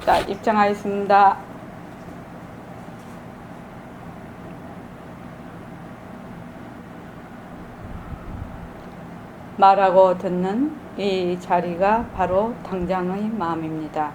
자, 입장하겠습니다. 말하고 듣는 이 자리가 바로 당장의 마음입니다.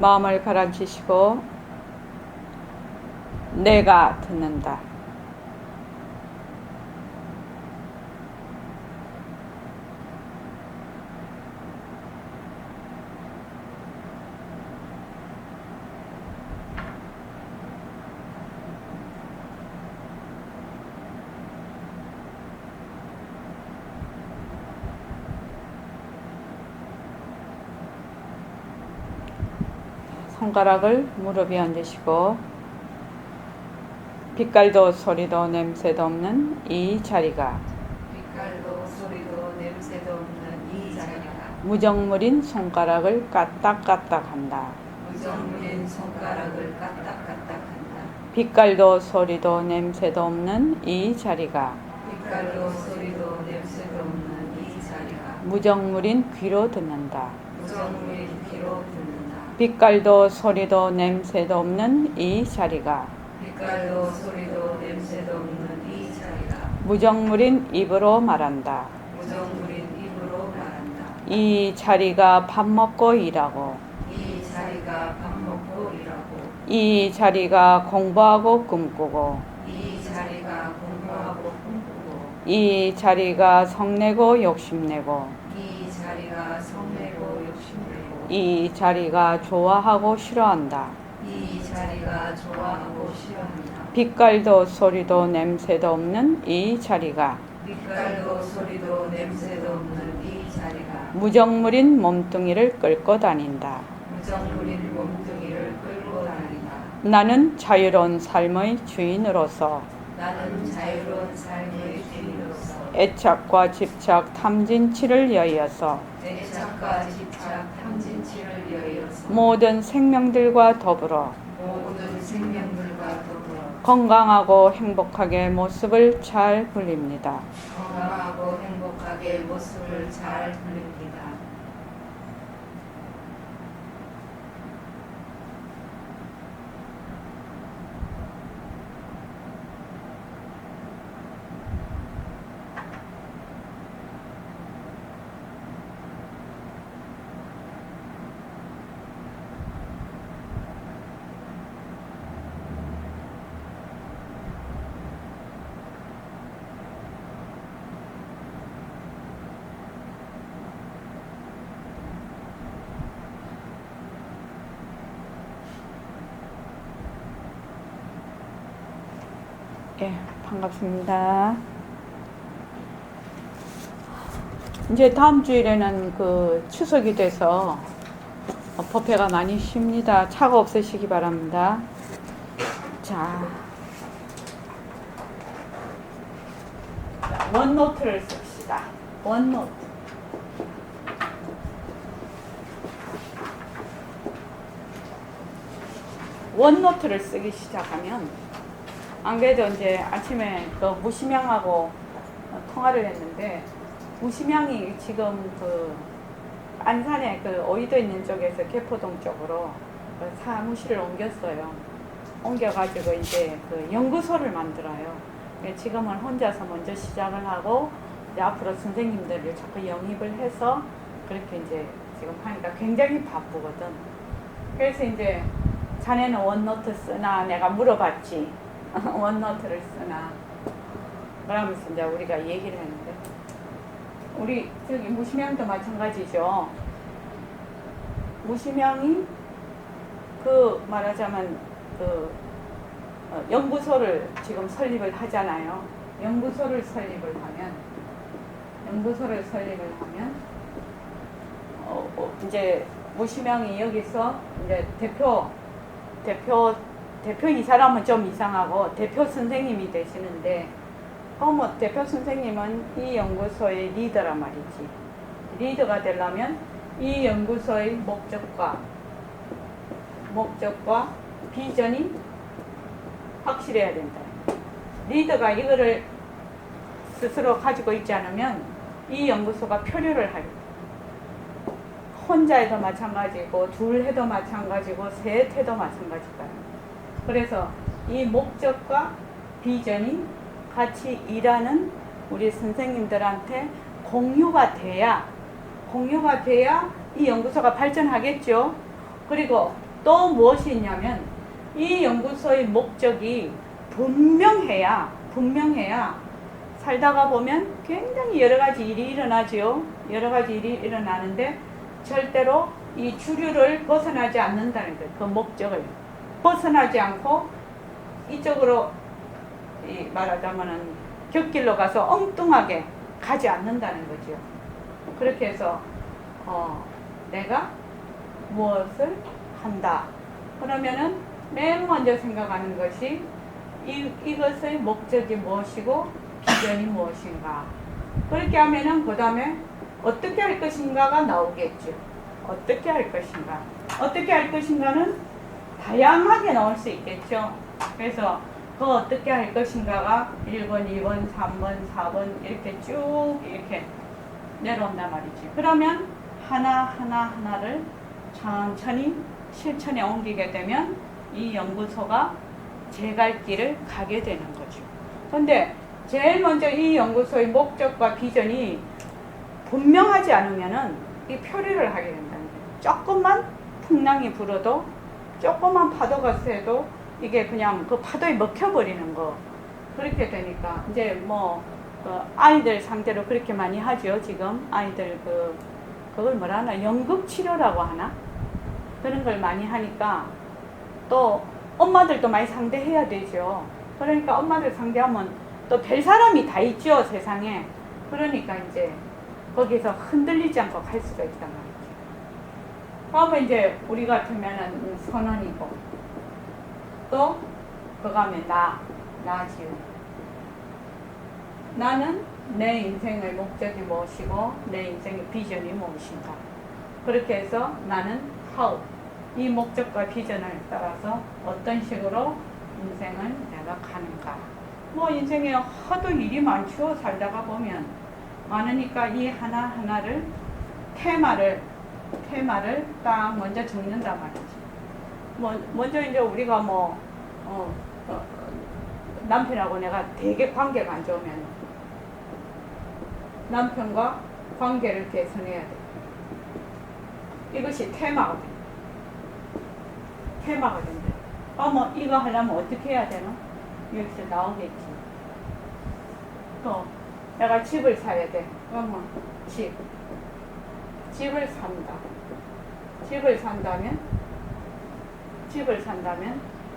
마음을 가라앉히시고 내가 듣는다. 손가락을 무릎 위에 얹으시고 빛깔도 소리도 냄새도 없는 이 자리가 무정물인 손가락을 까딱까딱한다. 빛깔도 소리도 냄새도 없는 이 자리가 무정물인 귀로 듣는다. 빛깔도 소리도 냄새도 없는 이 자리가 무정물인 입으로 말한다. 이 자리가 밥 먹고 일하고 이 자리가 공부하고 꿈꾸고 이 자리가 성내고 욕심내고 이 자리가 좋아하고 싫어한다. 빛깔도 소리도 냄새도 없는 이 자리가 무정물인 몸뚱이를 끌고 다닌다. 나는 자유로운 삶의 주인으로서 애착과 집착 탐진치를 여의어서 모든 생명들과 더불어 건강하고 행복하게 모습을 잘 불립니다. 예, 반갑습니다. 이제 다음 주일에는 그 추석이 돼서 법회가 많이 쉽니다. 차가 없으시기 바랍니다. 자, 원노트를 씁시다. 원노트. 원노트를 쓰기 시작하면 안 그래도 이제 아침에 그 무심양하고 통화를 했는데 무심양이 지금 그 안산에 그 오이도 있는 쪽에서 개포동 쪽으로 그 사무실을 옮겼어요. 옮겨가지고 이제 그 연구소를 만들어요. 지금은 혼자서 먼저 시작을 하고 이제 앞으로 선생님들을 자꾸 영입을 해서 그렇게 이제 지금 하니까 굉장히 바쁘거든. 그래서 이제 자네는 원노트 쓰나 내가 물어봤지. 원노트를 쓰나 그러면서 이제 우리가 얘기를 했는데 우리 저기 무심양도 마찬가지죠. 무심양이 그 말하자면 그 연구소를 지금 설립을 하잖아요. 연구소를 설립을 하면 이제 무심양이 여기서 이제 대표 이 사람은 좀 이상하고 대표 선생님이 되시는데 뭐 대표 선생님은 이 연구소의 리더란 말이지. 리더가 되려면 이 연구소의 목적과 비전이 확실해야 된다. 리더가 이거를 스스로 가지고 있지 않으면 이 연구소가 표류를 하게. 혼자 해도 마찬가지고 둘 해도 마찬가지고 셋 해도 마찬가지다. 그래서 이 목적과 비전이 같이 일하는 우리 선생님들한테 공유가 돼야 이 연구소가 발전하겠죠. 그리고 또 무엇이 있냐면 이 연구소의 목적이 분명해야 살다가 보면 굉장히 여러 가지 일이 일어나죠. 여러 가지 일이 일어나는데 절대로 이 주류를 벗어나지 않는다는 거예요. 그 목적을 벗어나지 않고 이쪽으로 말하자면은 곁길로 가서 엉뚱하게 가지 않는다는 거죠. 그렇게 해서 내가 무엇을 한다. 그러면은 맨 먼저 생각하는 것이 이것의 목적이 무엇이고 비전이 무엇인가. 그렇게 하면은 그 다음에 어떻게 할 것인가가 나오겠죠. 어떻게 할 것인가. 어떻게 할 것인가는 다양하게 나올 수 있겠죠. 그래서 그 어떻게 할 것인가가 1번, 2번, 3번, 4번 이렇게 쭉 이렇게 내려온단 말이지. 그러면 하나를 천천히 실천에 옮기게 되면 이 연구소가 제 갈 길을 가게 되는 거죠. 근데 제일 먼저 이 연구소의 목적과 비전이 분명하지 않으면은 이 표류를 하게 된다는 거예요. 조금만 풍랑이 불어도 조금만 파도가 세도 이게 그냥 그 파도에 먹혀버리는 거. 그렇게 되니까 이제 아이들 상대로 그렇게 많이 하죠. 지금 아이들 그걸 뭐라 하나, 연극 치료라고 하나, 그런 걸 많이 하니까 또 엄마들도 많이 상대해야 되죠. 그러니까 엄마들 상대하면 또 별 사람이 다 있죠, 세상에. 그러니까 이제 거기서 흔들리지 않고 갈 수가 있단 말이죠. 그러면 이제 우리 같으면은 선언이고, 또 그다음에 나지요. 나는 내 인생의 목적이 무엇이고 내 인생의 비전이 무엇인가. 그렇게 해서 나는 how, 이 목적과 비전을 따라서 어떤 식으로 인생을 내가 가는가. 인생에 하도 일이 많죠. 살다가 보면 많으니까 이 하나하나를 테마를 딱 먼저 적는단 말이지. 먼저 이제 우리가 남편하고 내가 되게 관계가 안 좋으면 남편과 관계를 개선해야 돼. 이것이 테마거든. 테마가 된대. 이거 하려면 어떻게 해야 되나? 여기서 나오겠지. 또 내가 집을 사야 돼. 그러면 집을 산다. 집을 산다면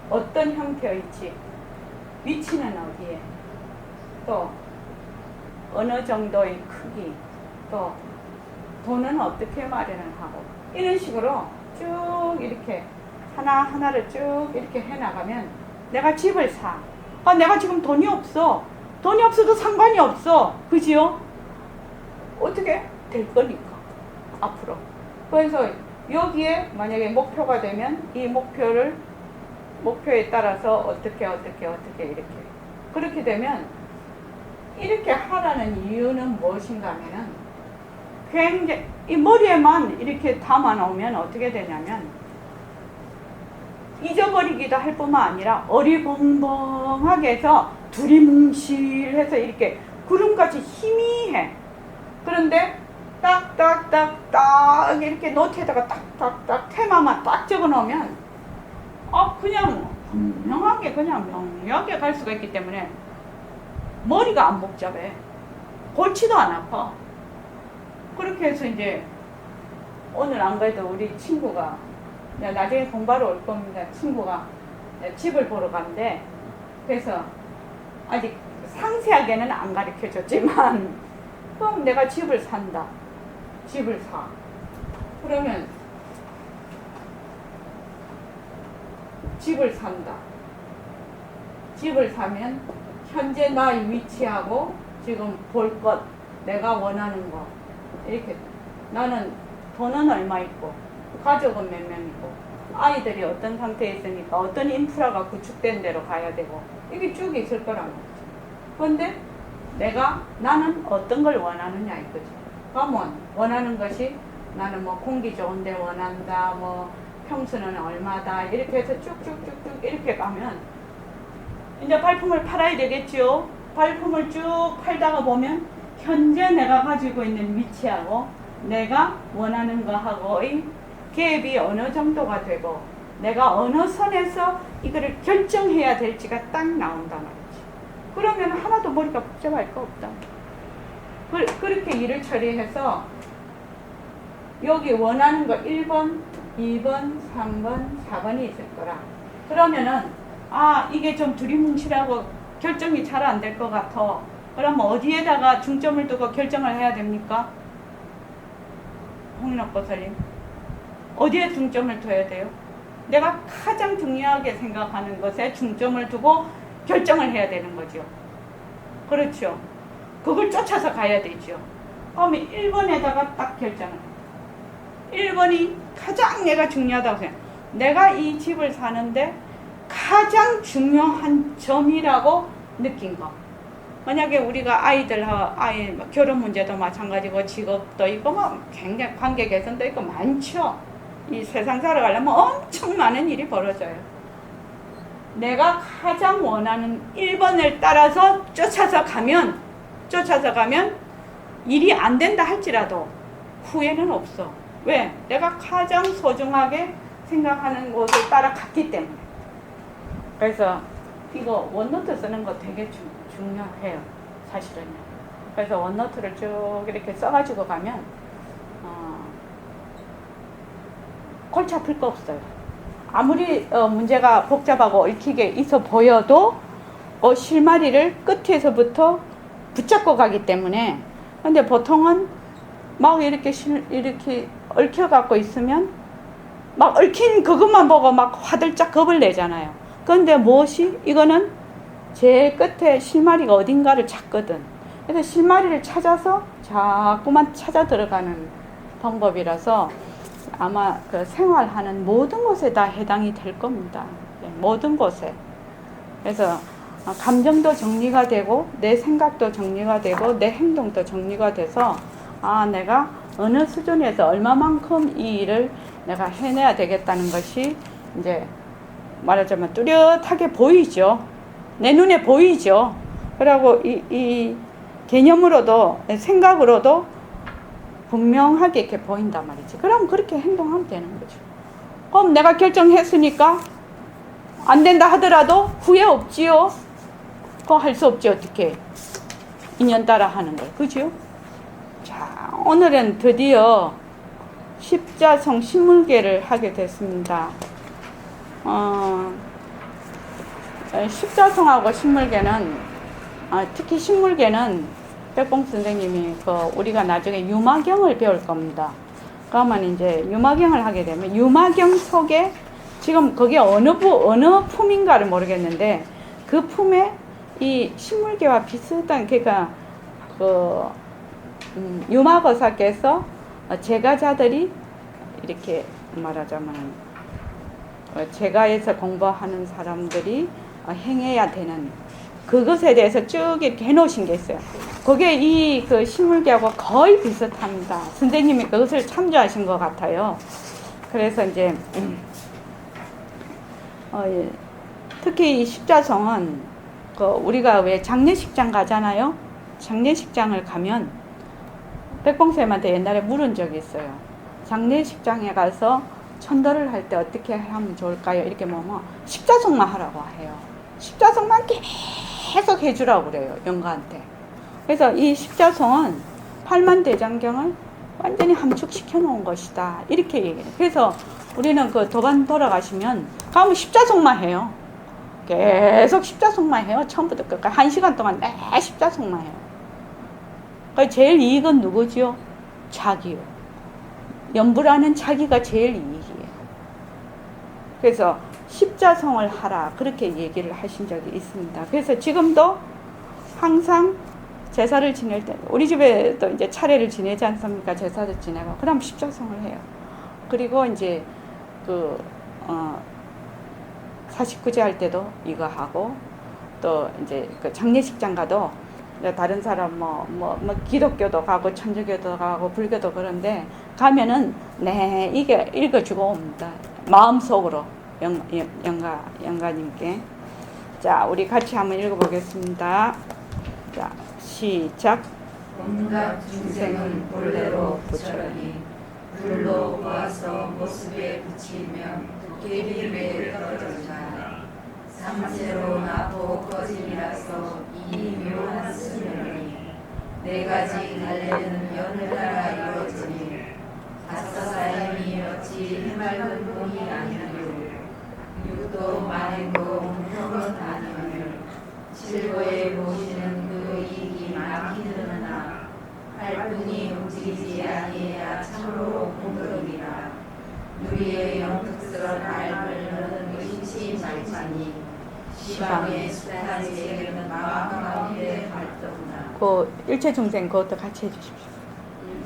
어떤 형태의 집, 위치는 어디에, 또 어느 정도의 크기, 또 돈은 어떻게 마련을 하고, 이런 식으로 쭉 이렇게 하나하나를 쭉 이렇게 해나가면 내가 집을 사. 내가 지금 돈이 없어도 상관이 없어. 그지요? 어떻게 될 거니까 앞으로. 그래서 여기에 만약에 목표가 되면 이 목표에 따라서 어떻게 이렇게. 그렇게 되면 이렇게 하라는 이유는 무엇인가 하면은 굉장히 이 머리에만 이렇게 담아 놓으면 어떻게 되냐면 잊어버리기도 할 뿐만 아니라 어리벙벙하게 해서 두리뭉실해서 이렇게 구름같이 희미해. 그런데 딱딱딱딱 이렇게 노트에다가 딱딱딱 테마만 딱 적어 놓으면 그냥 분명하게 그냥 명료하게 갈 수가 있기 때문에 머리가 안 복잡해. 골치도 안 아파. 그렇게 해서 이제 오늘 안 그래도 우리 친구가 나중에 공부하러 올 겁니다. 친구가 집을 보러 간대. 그래서 아직 상세하게는 안 가르쳐 줬지만 그럼 내가 집을 산다. 집을 사. 그러면 집을 산다. 집을 사면 현재 나의 위치하고 지금 볼 것, 내가 원하는 것 이렇게 나는 돈은 얼마 있고 가족은 몇 명이고 아이들이 어떤 상태에 있으니까 어떤 인프라가 구축된 대로 가야 되고 이게 쭉 있을 거란 거지. 그런데 나는 어떤 걸 원하느냐 이거지. 그러면 원하는 것이 나는 뭐 공기 좋은데 원한다, 뭐 평수는 얼마다 이렇게 해서 쭉쭉쭉쭉 이렇게 가면 이제 발품을 팔아야 되겠지요. 발품을 쭉 팔다가 보면 현재 내가 가지고 있는 위치하고 내가 원하는 거하고의 갭이 어느 정도가 되고 내가 어느 선에서 이거를 결정해야 될지가 딱 나온단 말이지. 그러면 하나도 머리가 복잡할 거 없다. 그렇게 일을 처리해서 여기 원하는 거 1번, 2번, 3번, 4번이 있을 거라. 그러면은 이게 좀 두리뭉실하고 결정이 잘 안 될 것 같아. 그럼 어디에다가 중점을 두고 결정을 해야 됩니까? 홍인옥 보살님, 어디에 중점을 둬야 돼요? 내가 가장 중요하게 생각하는 것에 중점을 두고 결정을 해야 되는 거죠. 그렇죠. 그걸 쫓아서 가야 되죠. 그러면 1번에다가 딱 결정을 해요. 1번이 가장 내가 중요하다고 생각해요. 내가 이 집을 사는데 가장 중요한 점이라고 느낀 거. 만약에 우리가 아이들하고 아이 결혼 문제도 마찬가지고 직업도 있고 뭐 굉장히 관계 개선도 있고 많죠. 이 세상 살아가려면 엄청 많은 일이 벌어져요. 내가 가장 원하는 1번을 따라서 쫓아서 가면 일이 안 된다 할지라도 후회는 없어. 왜? 내가 가장 소중하게 생각하는 곳을 따라갔기 때문에. 그래서 이거 원노트 쓰는 거 되게 중요해요. 사실은요. 그래서 원노트를 쭉 이렇게 써가지고 가면 골치 아플 거 없어요. 아무리 문제가 복잡하고 얽히게 있어 보여도 실마리를 끝에서부터 붙잡고 가기 때문에. 근데 보통은 막 이렇게 얽혀 갖고 있으면 막 얽힌 그것만 보고 막 화들짝 겁을 내잖아요. 그런데 이거는 제 끝에 실마리가 어딘가를 찾거든. 그래서 실마리를 찾아서 자꾸만 찾아 들어가는 방법이라서 아마 그 생활하는 모든 곳에 다 해당이 될 겁니다. 모든 곳에. 그래서 감정도 정리가 되고 내 생각도 정리가 되고 내 행동도 정리가 돼서 내가 어느 수준에서 얼마만큼 이 일을 내가 해내야 되겠다는 것이 이제 말하자면 뚜렷하게 보이죠. 내 눈에 보이죠. 그리고 이 개념으로도 생각으로도 분명하게 이렇게 보인단 말이지. 그럼 그렇게 행동하면 되는 거죠. 그럼 내가 결정했으니까 안 된다 하더라도 후회 없지요. 그거 할 수 없지. 어떻게 인연 따라 하는 걸. 그죠? 자, 오늘은 드디어 십자성 신물계를 하게 됐습니다. 십자성하고 신물계는 특히 신물계는 백봉 선생님이 우리가 나중에 유마경을 배울 겁니다. 그러면 이제 유마경을 하게 되면 유마경 속에 지금 그게 어느 품인가를 모르겠는데 그 품에 이 신물계와 비슷한 그러니까 유마거사께서 제가자들이 이렇게 말하자면 제가에서 공부하는 사람들이 행해야 되는 그것에 대해서 쭉 이렇게 해놓으신 게 있어요. 그게 그 신물계하고 거의 비슷합니다. 선생님이 그것을 참조하신 것 같아요. 그래서 이제 특히 이 십자성은 우리가 왜 장례식장 가잖아요. 장례식장을 가면 백봉쌤한테 옛날에 물은 적이 있어요. 장례식장에 가서 천도를 할 때 어떻게 하면 좋을까요? 이렇게 십자성만 하라고 해요. 십자성만 계속 해주라고 그래요. 영가한테. 그래서 이 십자성은 팔만대장경을 완전히 함축시켜 놓은 것이다. 이렇게 얘기해요. 그래서 우리는 도반 돌아가시면 가면 십자성만 해요. 계속 십자성만 해요. 처음부터 끝까지 1시간 동안 매 십자성만 해요. 그러니까 제일 이익은 누구지요? 자기요. 염불하는 자기가 제일 이익이에요. 그래서 십자성을 하라 그렇게 얘기를 하신 적이 있습니다. 그래서 지금도 항상 제사를 지낼 때 우리 집에도 이제 차례를 지내지 않습니까? 제사를 지내고 그다음 십자성을 해요. 그리고 이제 그 49제 할 때도 이거 하고 또 이제 그 장례식장 가도 다른 사람 뭐 기독교도 가고 천주교도 가고 불교도 그런데 가면은 네 이게 읽어주고 옵니다. 마음속으로 영가님께. 자, 우리 같이 한번 읽어보겠습니다. 자, 시작. 온갖 중생은 본래로 부처라니 불로 모아서 모습에 붙이면 도깨비에 떨어지나 삼세로 나보 거짐이라서 이 묘한 스멜이 네 가지 갈래는 연을 따라 이루어지니 다섯사임이 어찌 해맑은 본이 아니하요 육도 만행도 형은 아니하며 실고에 모시는 그 이익이 막히느나 팔뿐이 움직이지 아니해야 참으로 공덕이라 누리의 영특스런 알을 너는 의심치 말자니 시방의 숱한 세계는 마음 가운데 발동나 그 일체중생 그것도 같이 해주십시오.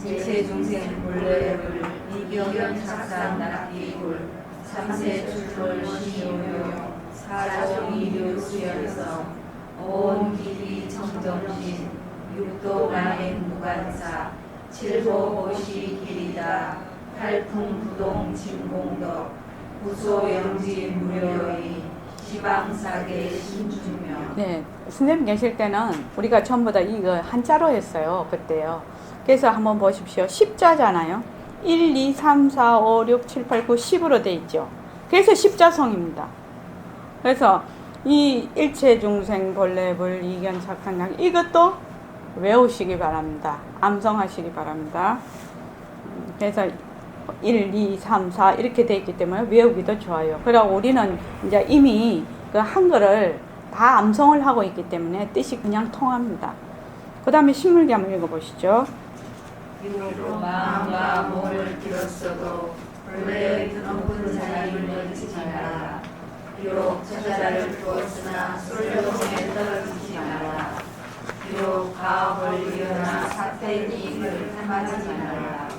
일체중생 본래를 이견 착상 낙기굴 삼세 출몰 시효용 사종 이류 수연성 온 길이 청정신 육도 만행 무간사 칠보보시 길이다 팔풍 부동 진공덕 구소영지 무료의 시방사계 신중명. 네, 선생님 계실 때는 우리가 전부 다 이거 한자로 했어요. 그때요. 그래서 한번 보십시오. 십자잖아요. 1, 2, 3, 4, 5, 6, 7, 8, 9, 10으로 돼 있죠. 그래서 십자성입니다. 그래서 이 일체중생 본래불 이견 착상약 이것도 외우시기 바랍니다. 암송하시기 바랍니다. 그래서 1, 2, 3, 4 이렇게 돼 있기 때문에 외우기도 좋아요. 그리고 우리는 이제 이미 그 한글을 다 암송을 하고 있기 때문에 뜻이 그냥 통합니다. 그 다음에 신물기 한번 읽어보시죠. 비록 마음과 몸을 들었어도 본래의 드높은 자리를 잃지 말라. 비록 저자를 두었으나 솔로에 떨어지지 말라. 비록 가업을 이어나 사태의 이익을 탐하지 말라.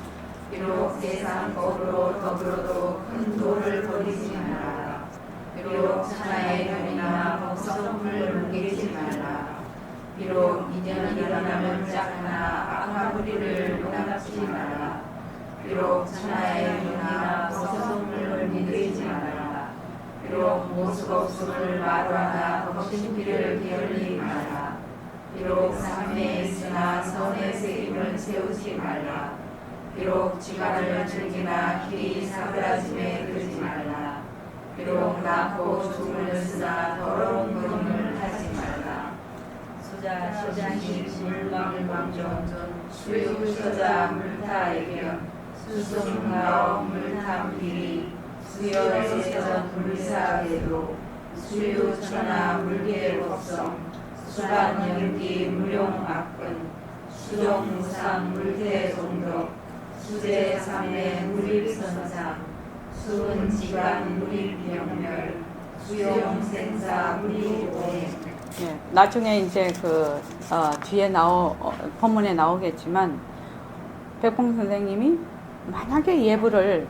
비록 세상 법으로 더불어도 큰 도를 버리지 말라. 비록 천하의 변이나 법성을 뭉개지 말라. 비록 미련이 일어나면 짝하나 악한 무리를 용납지 말라. 비록 천하의 변이나 법성을 뭉개지 말라. 비록 모습 없음을 말하나 법신비를 게을리 말라. 비록 삶에 있으나 선의 책임을 세우지 말라. 비록 지간을 즐기나 길이 사그라짐에 들지 말라. 비록 낳고 죽음을 쓰나 더러운 것임을 하지 말라. 소자식 물망망전 수유서자 물타애견 수송가어 물탐비리 수여세전 물사계도 수유천하 물계법성 수반연기 물용악근 수종무상 물대종덕 수제삼의 무립선상 수은지간 무립병멸 수용생사 무립오행. 예, 나중에 이제 그 뒤에 본문에 나오겠지만 백봉 선생님이 만약에 예불을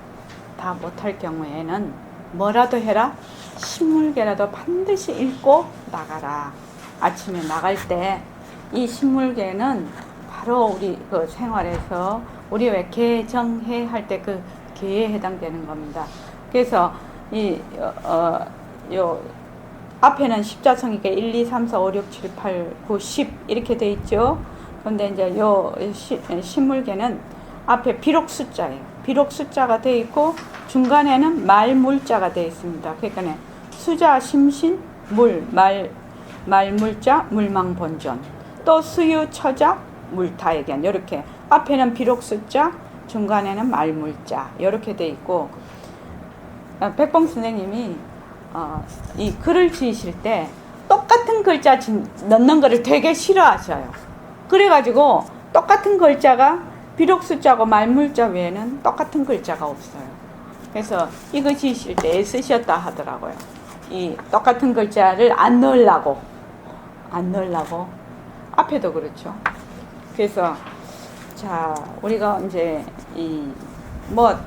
다 못할 경우에는 뭐라도 해라. 신물계라도 반드시 읽고 나가라. 아침에 나갈 때 이 신물계는 바로 우리 그 생활에서 우리 왜 개정해 할 때 그 개에 해당되는 겁니다. 그래서 요 앞에는 십자성이니까 1, 2, 3, 4, 5, 6, 7, 8, 9, 10 이렇게 돼 있죠. 그런데 이제 요 신물계는 앞에 비록 숫자예요. 비록 숫자가 돼 있고 중간에는 말물자가 돼 있습니다. 그러니까 수자 심신 물 말물자 물망본전 또 수유 처자 물타애견 이렇게 앞에는 비록 숫자 중간에는 말물자 이렇게 돼 있고 백봉 선생님이 이 글을 지으실 때 똑같은 글자 넣는 거를 되게 싫어하셔요. 그래가지고 똑같은 글자가 비록 숫자고 말물자 외에는 똑같은 글자가 없어요. 그래서 이거 지으실 때 애쓰셨다 하더라고요. 이 똑같은 글자를 안 넣으려고 앞에도 그렇죠. 그래서 자 우리가 이제 뭐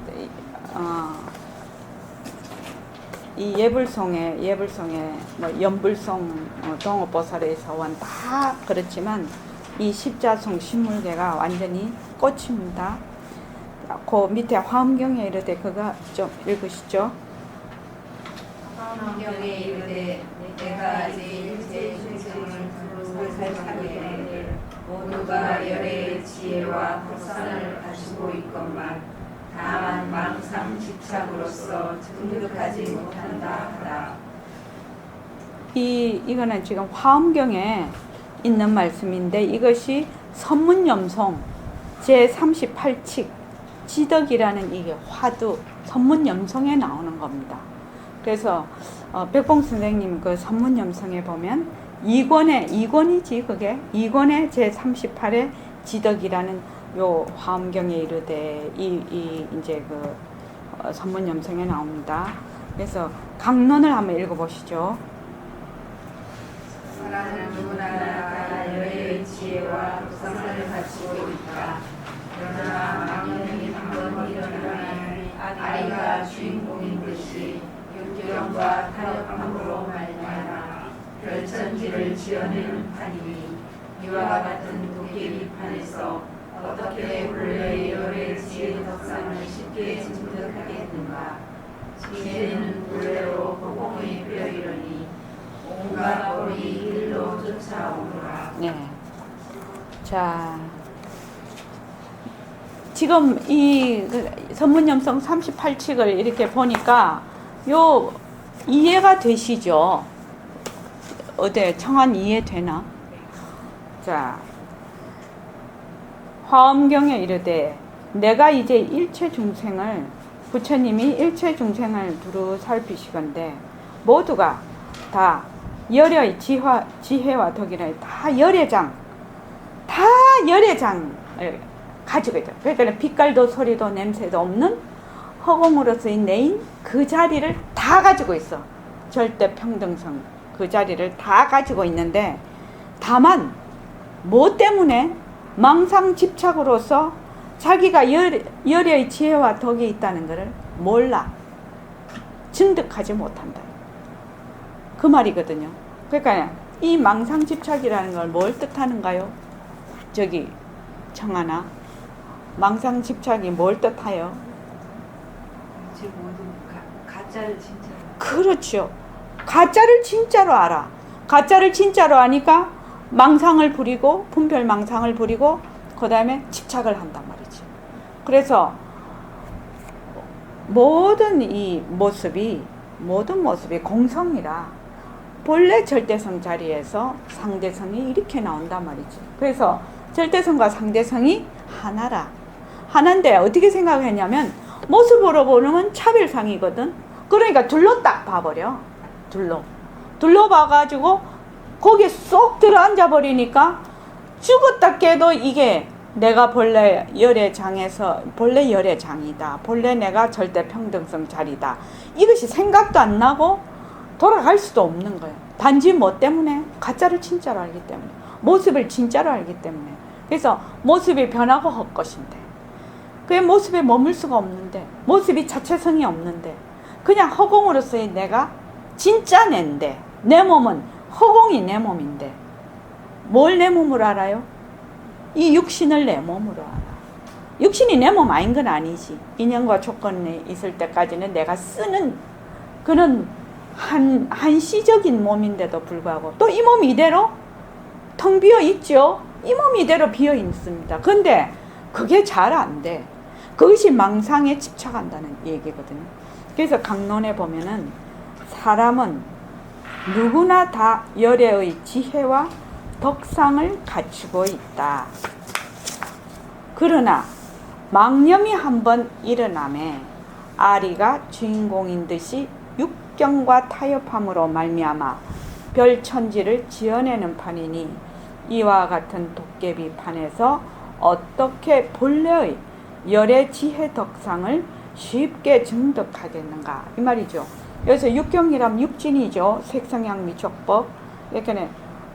이 예불송에 뭐 연불송 동업보살의 사원 다 그렇지만 이 십자송 신물계가 완전히 꽃입니다. 그 밑에 화엄경에 이르되 그가 좀 읽으시죠. 화엄경에 이르되 내가 이제 일체 중생을 두루 살펴보되 모두가 열의 지혜와 덕상을 가지고 있건만 다만 망상 집착으로서 등극하지 못한다 하라. 이거는 지금 화엄경에 있는 말씀인데 이것이 선문염송 제38칙 지덕이라는 이게 화두 선문염송에 나오는 겁니다. 그래서 백봉 선생님 그 선문염송에 보면 2권이지 그게 2권의 제38의 지덕이라는 요 화엄경에 이르되 이제 그 선문염송에 나옵니다. 그래서 강론을 한번 읽어보시죠. 사람은 누구나 다 열의 지혜와 덕상을 가지고 있다. 그러나 망령이 한번 일어나면 아리가 주인공인 듯이 육경과 타협함으로 말미암아 별천지를 지어내는 판이니 이와 같은 도깨비 판에서 어떻게 본래 열의 지혜 덕상을 쉽게 증득하겠는가. 지혜는 본래로 허공에 뼈이러니 온갖 법이 일로 쫓아오노라. 네. 자, 지금 이 선문염송 38칙을 이렇게 보니까 요 이해가 되시죠? 어때? 청한 이해되나? 자, 화엄경에 이르되 내가 이제 일체 중생을 부처님이 일체 중생을 두루 살피시건대 모두가 다 열의 지혜와 덕이라 다 열애장을 가지고 있다. 그러니까 빛깔도 소리도 냄새도 없는 허공으로서의 내인 그 자리를 다 가지고 있어. 절대 평등성 그 자리를 다 가지고 있는데 다만 뭐 때문에 망상 집착으로서 자기가 열의 지혜와 덕이 있다는 것을 몰라. 증득하지 못한다. 그 말이거든요. 그러니까 이 망상 집착이라는 걸 뭘 뜻하는가요? 저기 청하나 망상 집착이 뭘 뜻하여? 제 모든 가짜를 진짜로. 그렇죠. 가짜를 진짜로 알아. 가짜를 진짜로 아니까 망상을 부리고 분별 망상을 부리고 그 다음에 집착을 한단 말이지. 그래서 모든 모습이 공성이라 본래 절대성 자리에서 상대성이 이렇게 나온단 말이지. 그래서 절대성과 상대성이 하나라. 하나인데 어떻게 생각했냐면 모습으로 보는 차별상이거든. 그러니까 둘로 딱 봐버려. 둘로 봐가지고 거기에 쏙 들어앉아 버리니까 죽었다 깨도 이게 내가 본래 열의 장이다. 본래 내가 절대 평등성 자리다. 이것이 생각도 안 나고 돌아갈 수도 없는 거예요. 단지 뭐 때문에? 가짜를 진짜로 알기 때문에. 모습을 진짜로 알기 때문에. 그래서 모습이 변하고 헛것인데 그게 모습에 머물 수가 없는데 모습이 자체성이 없는데 그냥 허공으로서의 내가 진짜 낸데 내 몸은 허공이 내 몸인데 뭘 내 몸으로 알아요? 이 육신을 내 몸으로 알아. 육신이 내 몸 아닌 건 아니지. 인연과 조건이 있을 때까지는 내가 쓰는 그런 한시적인 몸인데도 불구하고 또 이 몸이 이대로 텅 비어 있죠. 이 몸이 이대로 비어 있습니다. 근데 그게 잘 안 돼. 그것이 망상에 집착한다는 얘기거든요. 그래서 강론에 보면은 사람은 누구나 다 열애의 지혜와 덕상을 갖추고 있다. 그러나 망념이 한번 일어남에 아리가 주인공인 듯이 육경과 타협함으로 말미암아 별천지를 지어내는 판이니 이와 같은 도깨비 판에서 어떻게 본래의 열의 지혜 덕상을 쉽게 증득하겠는가 이 말이죠. 여기서 육경이란 육진이죠. 색성향 미촉법. 이렇게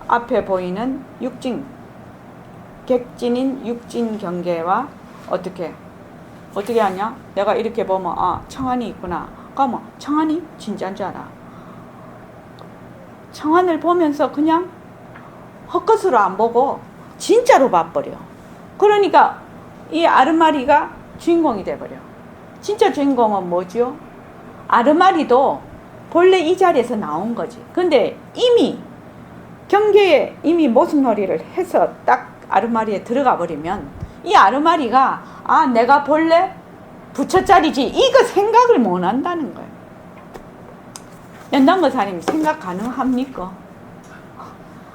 앞에 보이는 육진 객진인 육진 경계와 어떻게 하냐? 내가 이렇게 보면 아 청안이 있구나. 그러면 청안이 진짜인 줄 알아. 청안을 보면서 그냥 헛것으로 안 보고 진짜로 봐버려. 그러니까 이 아르마리가 주인공이 돼버려. 진짜 주인공은 뭐죠? 아르마리도 본래 이 자리에서 나온 거지. 근데 이미 경계에 이미 모습놀이를 해서 딱 아르마리에 들어가 버리면 이 아르마리가 아 내가 본래 부처짜리지 이거 생각을 못 한다는 거예요. 연단거사님 생각 가능합니까?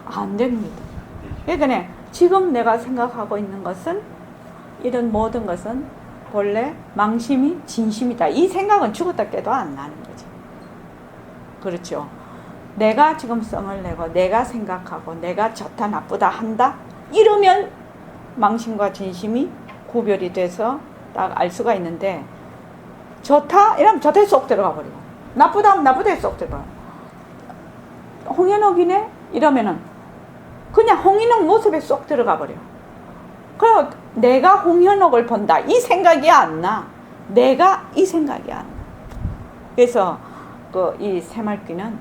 안 됩니다. 그러니까 지금 내가 생각하고 있는 것은 이런 모든 것은 본래 망심이 진심이다. 이 생각은 죽었다 깨도 안 나는 거지. 그렇죠. 내가 지금 성을 내고 내가 생각하고 내가 좋다 나쁘다 한다 이러면 망심과 진심이 구별이 돼서 딱 알 수가 있는데 좋다 이러면 좋다에 쏙 들어가 버리고 나쁘다 하면 나쁘다에 쏙 들어가. 홍현옥이네 이러면은 그냥 홍현옥 모습에 쏙 들어가 버려. 그리고 내가 홍현옥을 본다 이 생각이 안 나. 내가 이 생각이 안 나. 그래서 이 새말귀는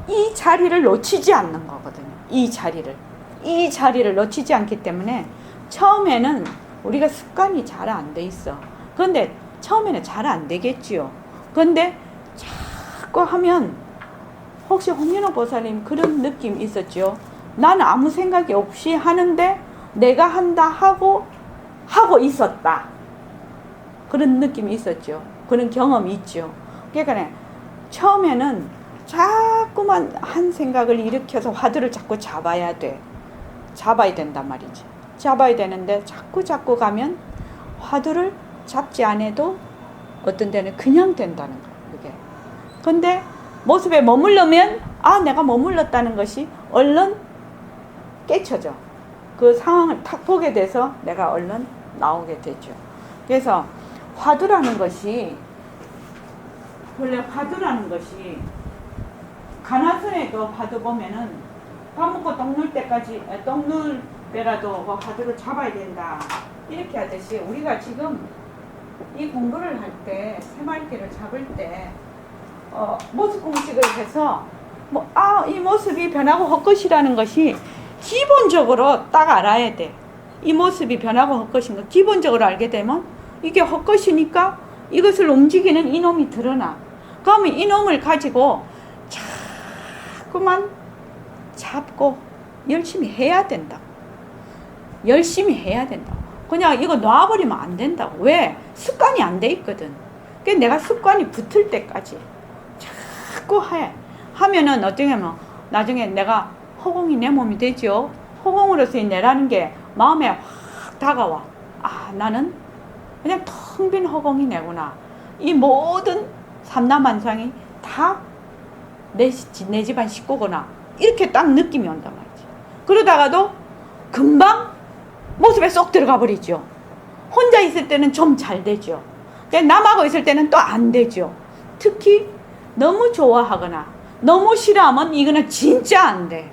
이 자리를 놓치지 않는 거거든요. 이 자리를 놓치지 않기 때문에 처음에는 우리가 습관이 잘 안 돼 있어. 그런데 처음에는 잘 안 되겠지요. 그런데 자꾸 하면 혹시 홍현옥 보살님 그런 느낌 있었죠? 나는 아무 생각이 없이 하는데 내가 한다 하고 있었다. 그런 느낌이 있었죠. 그런 경험이 있죠. 그러니까 처음에는 자꾸만 한 생각을 일으켜서 화두를 자꾸 잡아야 돼. 잡아야 된단 말이지. 잡아야 되는데 자꾸 가면 화두를 잡지 않아도 어떤 데는 그냥 된다는 거야. 그게. 근데 모습에 머물르면 아 내가 머물렀다는 것이 얼른 깨쳐져. 그 상황을 탁 보게 돼서 내가 얼른 나오게 되죠. 그래서 화두라는 것이 원래 화두라는 것이 가나선에 그 화두 보면은 밥 먹고 똥 눌 때까지 똥 눌 때라도 그 화두를 잡아야 된다 이렇게 하듯이 우리가 지금 이 공부를 할 때 새말귀를 잡을 때 모습 공식을 해서 이 모습이 변하고 헛것이라는 것이 기본적으로 딱 알아야 돼. 이 모습이 변하고 헛것인 거 기본적으로 알게 되면 이게 헛것이니까 이것을 움직이는 이놈이 드러나. 그러면 이놈을 가지고 자꾸만 잡고 열심히 해야 된다. 열심히 해야 된다. 그냥 이거 놔버리면 안 된다고. 왜? 습관이 안 돼 있거든. 그러니까 내가 습관이 붙을 때까지 자꾸 하면은 어떻게 하면 나중에 내가 허공이 내 몸이 되죠. 허공으로서의 내라는 게 마음에 확 다가와. 아 나는 그냥 텅 빈 허공이 내구나. 이 모든 삼라만상이 다 내 집안 식구구나. 이렇게 딱 느낌이 온단 말이지. 그러다가도 금방 모습에 쏙 들어가 버리죠. 혼자 있을 때는 좀 잘 되죠. 남하고 있을 때는 또 안 되죠. 특히 너무 좋아하거나 너무 싫어하면 이거는 진짜 안 돼.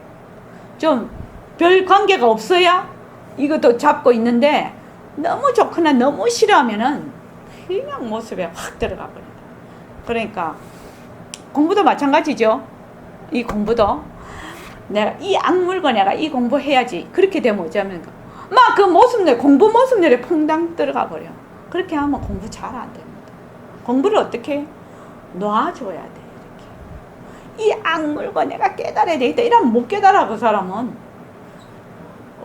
좀 별 관계가 없어야 이것도 잡고 있는데 너무 좋거나 너무 싫어하면은 그냥 모습에 확 들어가 버린다. 그러니까 공부도 마찬가지죠. 이 공부도 내가 이 악물고 내가 이 공부해야지. 그렇게 되면 어쩌면 막 그 모습내 공부 모습내에 퐁당 들어가 버려. 그렇게 하면 공부 잘 안 됩니다. 공부를 어떻게 놔줘야 돼. 이렇게 이 악물고 내가 깨달아야 되겠다. 이러면 못 깨달아. 그 사람은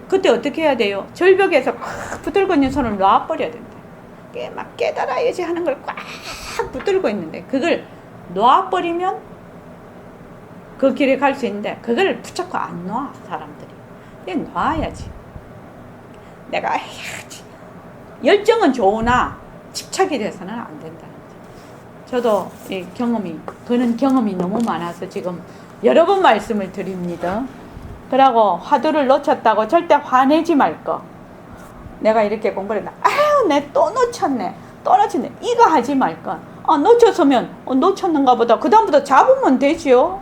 그때 어떻게 해야 돼요? 절벽에서 꽉 붙들고 있는 손을 놔버려야 된다. 막 깨달아야지 하는 걸 꽉 붙들고 있는데 그걸 놔버리면 그 길에 갈 수 있는데 그걸 붙잡고 안 놔. 사람들이. 그냥 놔야지. 내가 해야지. 열정은 좋으나 집착이 돼서는 안 된다는 거죠. 저도 이 그런 경험이 너무 많아서 지금 여러 번 말씀을 드립니다. 그러고 화두를 놓쳤다고 절대 화내지 말 거. 내가 이렇게 공부를 했나? 아유, 내 또 놓쳤네. 이거 하지 말 거. 놓쳤으면 놓쳤는가 보다. 그 다음부터 잡으면 되지요.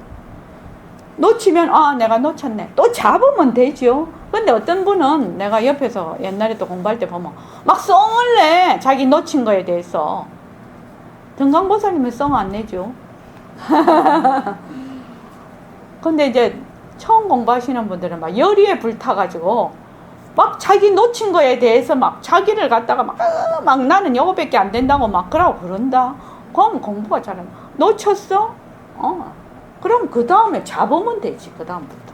놓치면 내가 놓쳤네. 또 잡으면 되죠. 근데 어떤 분은 내가 옆에서 옛날에 또 공부할 때 보면 막 썽을 내. 자기 놓친 거에 대해서. 등강보살님은 썽 안 내죠. 근데 이제 처음 공부하시는 분들은 막 열의에 불타가지고 막 자기 놓친 거에 대해서 막 자기를 갖다가 막 나는 요거밖에 안 된다고 막 그런다. 그럼 공부가 잘하면 놓쳤어? 그럼 그 다음에 잡으면 되지. 그 다음부터.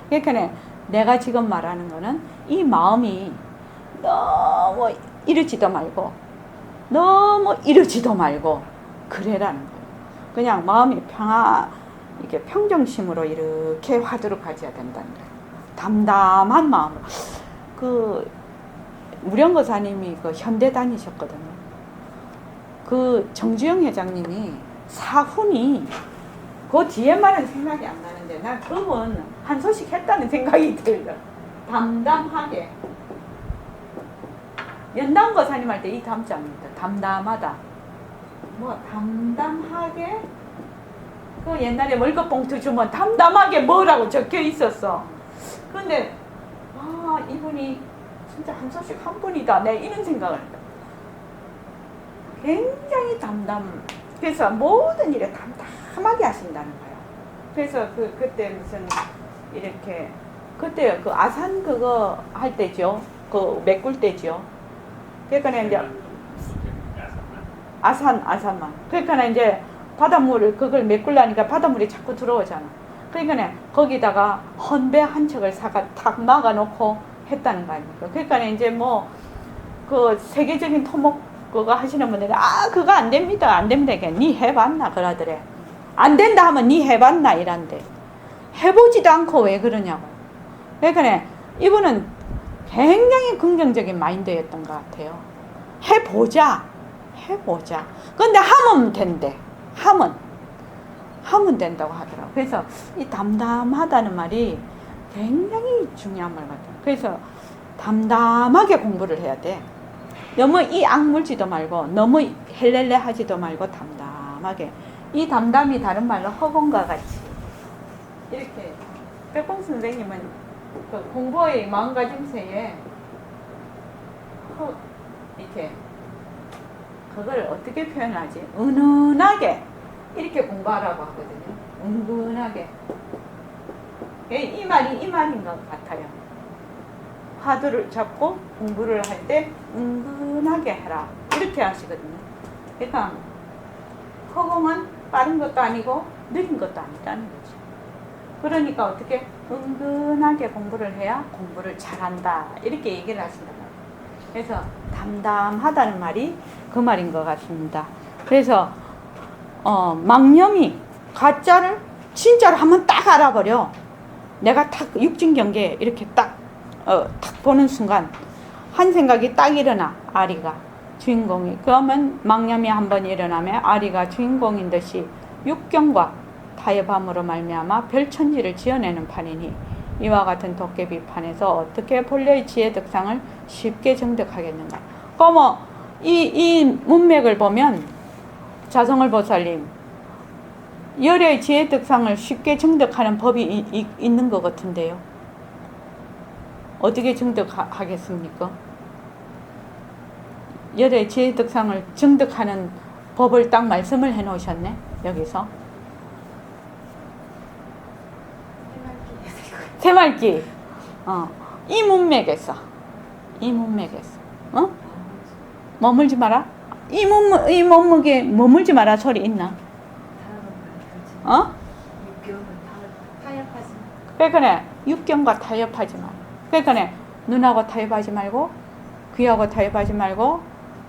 그러니까 내가 지금 말하는 거는 이 마음이 너무 이러지도 말고 너무 이러지도 말고 그래라는 거예요. 그냥 마음이 이렇게 평정심으로 이렇게 화두를 가져야 된다는 거예요. 담담한 마음으로. 그 무령거사님이 그 현대 다니셨거든요. 그 정주영 회장님이 사훈이 그 뒤에 말은 생각이 안 나는데 난 그분 한 소식 했다는 생각이 들려. 담담하게. 연담거사님 할 때 이 담자입니다. 담담하다. 담담하게. 그 옛날에 월급 봉투 주면 담담하게 뭐라고 적혀 있었어. 근데 이분이 진짜 한 소식 한 분이다. 내 이런 생각을 했다. 굉장히 그래서 모든 일에 담담하게 하신다는 거예요. 그래서 그때 무슨 이렇게 그때 그 아산 그거 할 때죠. 그 메꿀 때죠. 그러니까 이제 아산만. 그러니까 이제 바닷물을 그걸 메꿀라니까 바닷물이 자꾸 들어오잖아. 그러니까 거기다가 헌배 한 척을 사가 탁 막아놓고 했다는 거 아닙니까? 그러니까 이제 뭐 그 세계적인 토목 그거 하시는 분들이 그거 안 됩니다. 그러니까 니 해봤나 그러더래. 안 된다 하면 니 해봤나 이란데. 해보지도 않고 왜 그러냐고. 그러니까 이분은 굉장히 긍정적인 마인드였던 것 같아요. 해보자. 근데 하면 된대. 하면 된다고 하더라고요. 그래서 이 담담하다는 말이 굉장히 중요한 말 같아요. 그래서 담담하게 공부를 해야 돼. 너무 이 악물지도 말고 너무 헬렐레 하지도 말고 담담하게. 이 담담이 다른 말로 허공과 같이 이렇게. 백봉 선생님은 그 공부의 마음가짐새에 이렇게 그걸 어떻게 표현하지? 은은하게 이렇게 공부하라고 하거든요. 은근하게. 이 말인 것 같아요. 화두를 잡고 공부를 할 때 은근하게 해라. 이렇게 하시거든요. 그러니까 허공은 빠른 것도 아니고 느린 것도 아니라는 거죠. 그러니까 어떻게 은근하게 공부를 해야 공부를 잘한다. 이렇게 얘기를 하신단 말이에요. 그래서 담담하다는 말이 그 말인 것 같습니다. 그래서 망념이 가짜를 진짜로 한번 딱 알아버려. 내가 딱 육진경계 이렇게 딱 보는 순간 한 생각이 딱 일어나. 아리가 주인공이. 그러면 망념이 한번 일어나면 아리가 주인공인 듯이 육경과 타협함으로 말미암아 별천지를 지어내는 판이니 이와 같은 도깨비판에서 어떻게 본래의 지혜 득상을 쉽게 정득하겠는가. 그러면 이 문맥을 보면 자성을 보살님 열의 지혜 득상을 쉽게 정득하는 법이 있는 것 같은데요. 어떻게 정득하겠습니까? 열의 지혜 득상을 정득하는 법을 딱 말씀을 해 놓으셨네. 여기서 새말기. 이 문맥에서 머물지 마라. 이 문맥에 머물지 마라 소리 있나? 그러니까 육경과 타협하지 마. 그러니까 눈하고 타협하지 말고 귀하고 타협하지 말고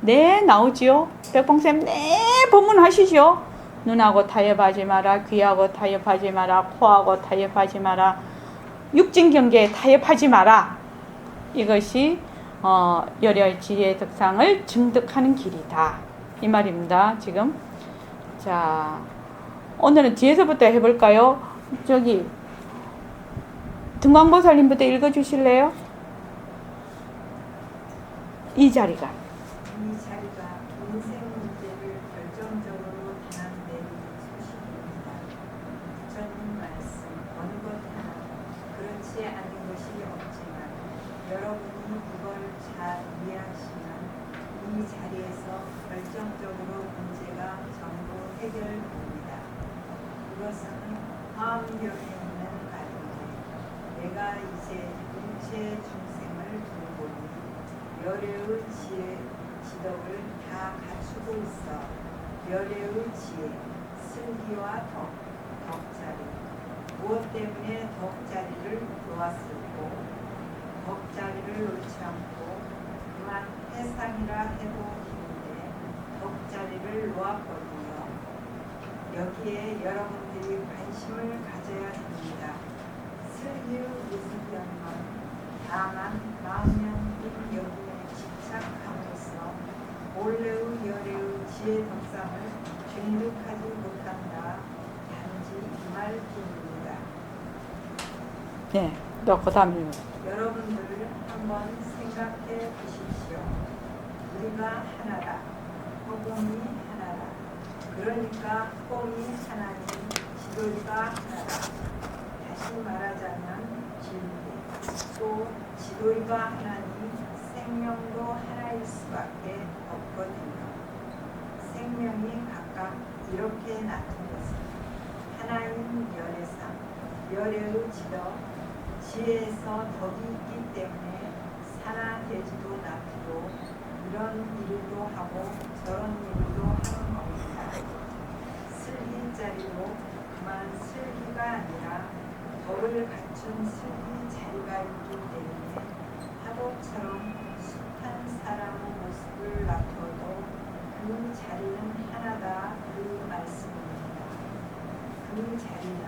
네 나오지요. 백봉쌤 네 법문하시죠. 눈하고 타협하지 마라. 귀하고 타협하지 마라. 코하고 타협하지 마라. 육진경계에 타협하지 마라. 이것이 열의 지혜 득상을 증득하는 길이다. 이 말입니다. 지금 자 오늘은 뒤에서부터 해볼까요? 저기 등광보살님부터 읽어주실래요? 이 자리가 인생 문제를 결정적으로 단합되는 소식입니다. 부처님 말씀 해결됩니다. 그것은 화엄경에 있는 말인데 내가 이제 일체 중생을 돌보니 열애의 지혜 지덕을 다 갖추고 있어 열애의 지혜 슬기와 덕자리 무엇 때문에 덕자리를 놓았을고 덕자리를 놓지 않고 그만 해상이라 해도 힘인데 덕자리를 놓았거든요. 여기에 여러분들이 관심을 가져야 합니다. 슬기의 무수견만 다만 망명인 여기에 집착함으로써 본래의 열애의 지혜 덕상을 증득하지 못한다. 단지 이 말뿐입니다. 네, 또 그다음에 여러분들 한번 생각해 보십시오. 우리가 하나다. 허공이 하나다. 그러니까 뽕이 하나님, 지도리가 하나다. 다시 말하자면 진리, 또 지도리가 하나님, 생명도 하나일 수밖에 없거든요. 생명이 각각 이렇게 나쁜 것은 하나인 열애상, 열애의 지덕, 지혜에서 덕이 있기 때문에 산화되지도 않고 이런 일도 하고 저런 일도 하는 겁니다. 슬기자리로 그만 슬기가 아니라 덕을 갖춘 슬기 자리가 있기 때문에 파도처럼 숱한 사람의 모습을 놔둬도 그 자리는 하나다 그 말씀입니다. 그 자리는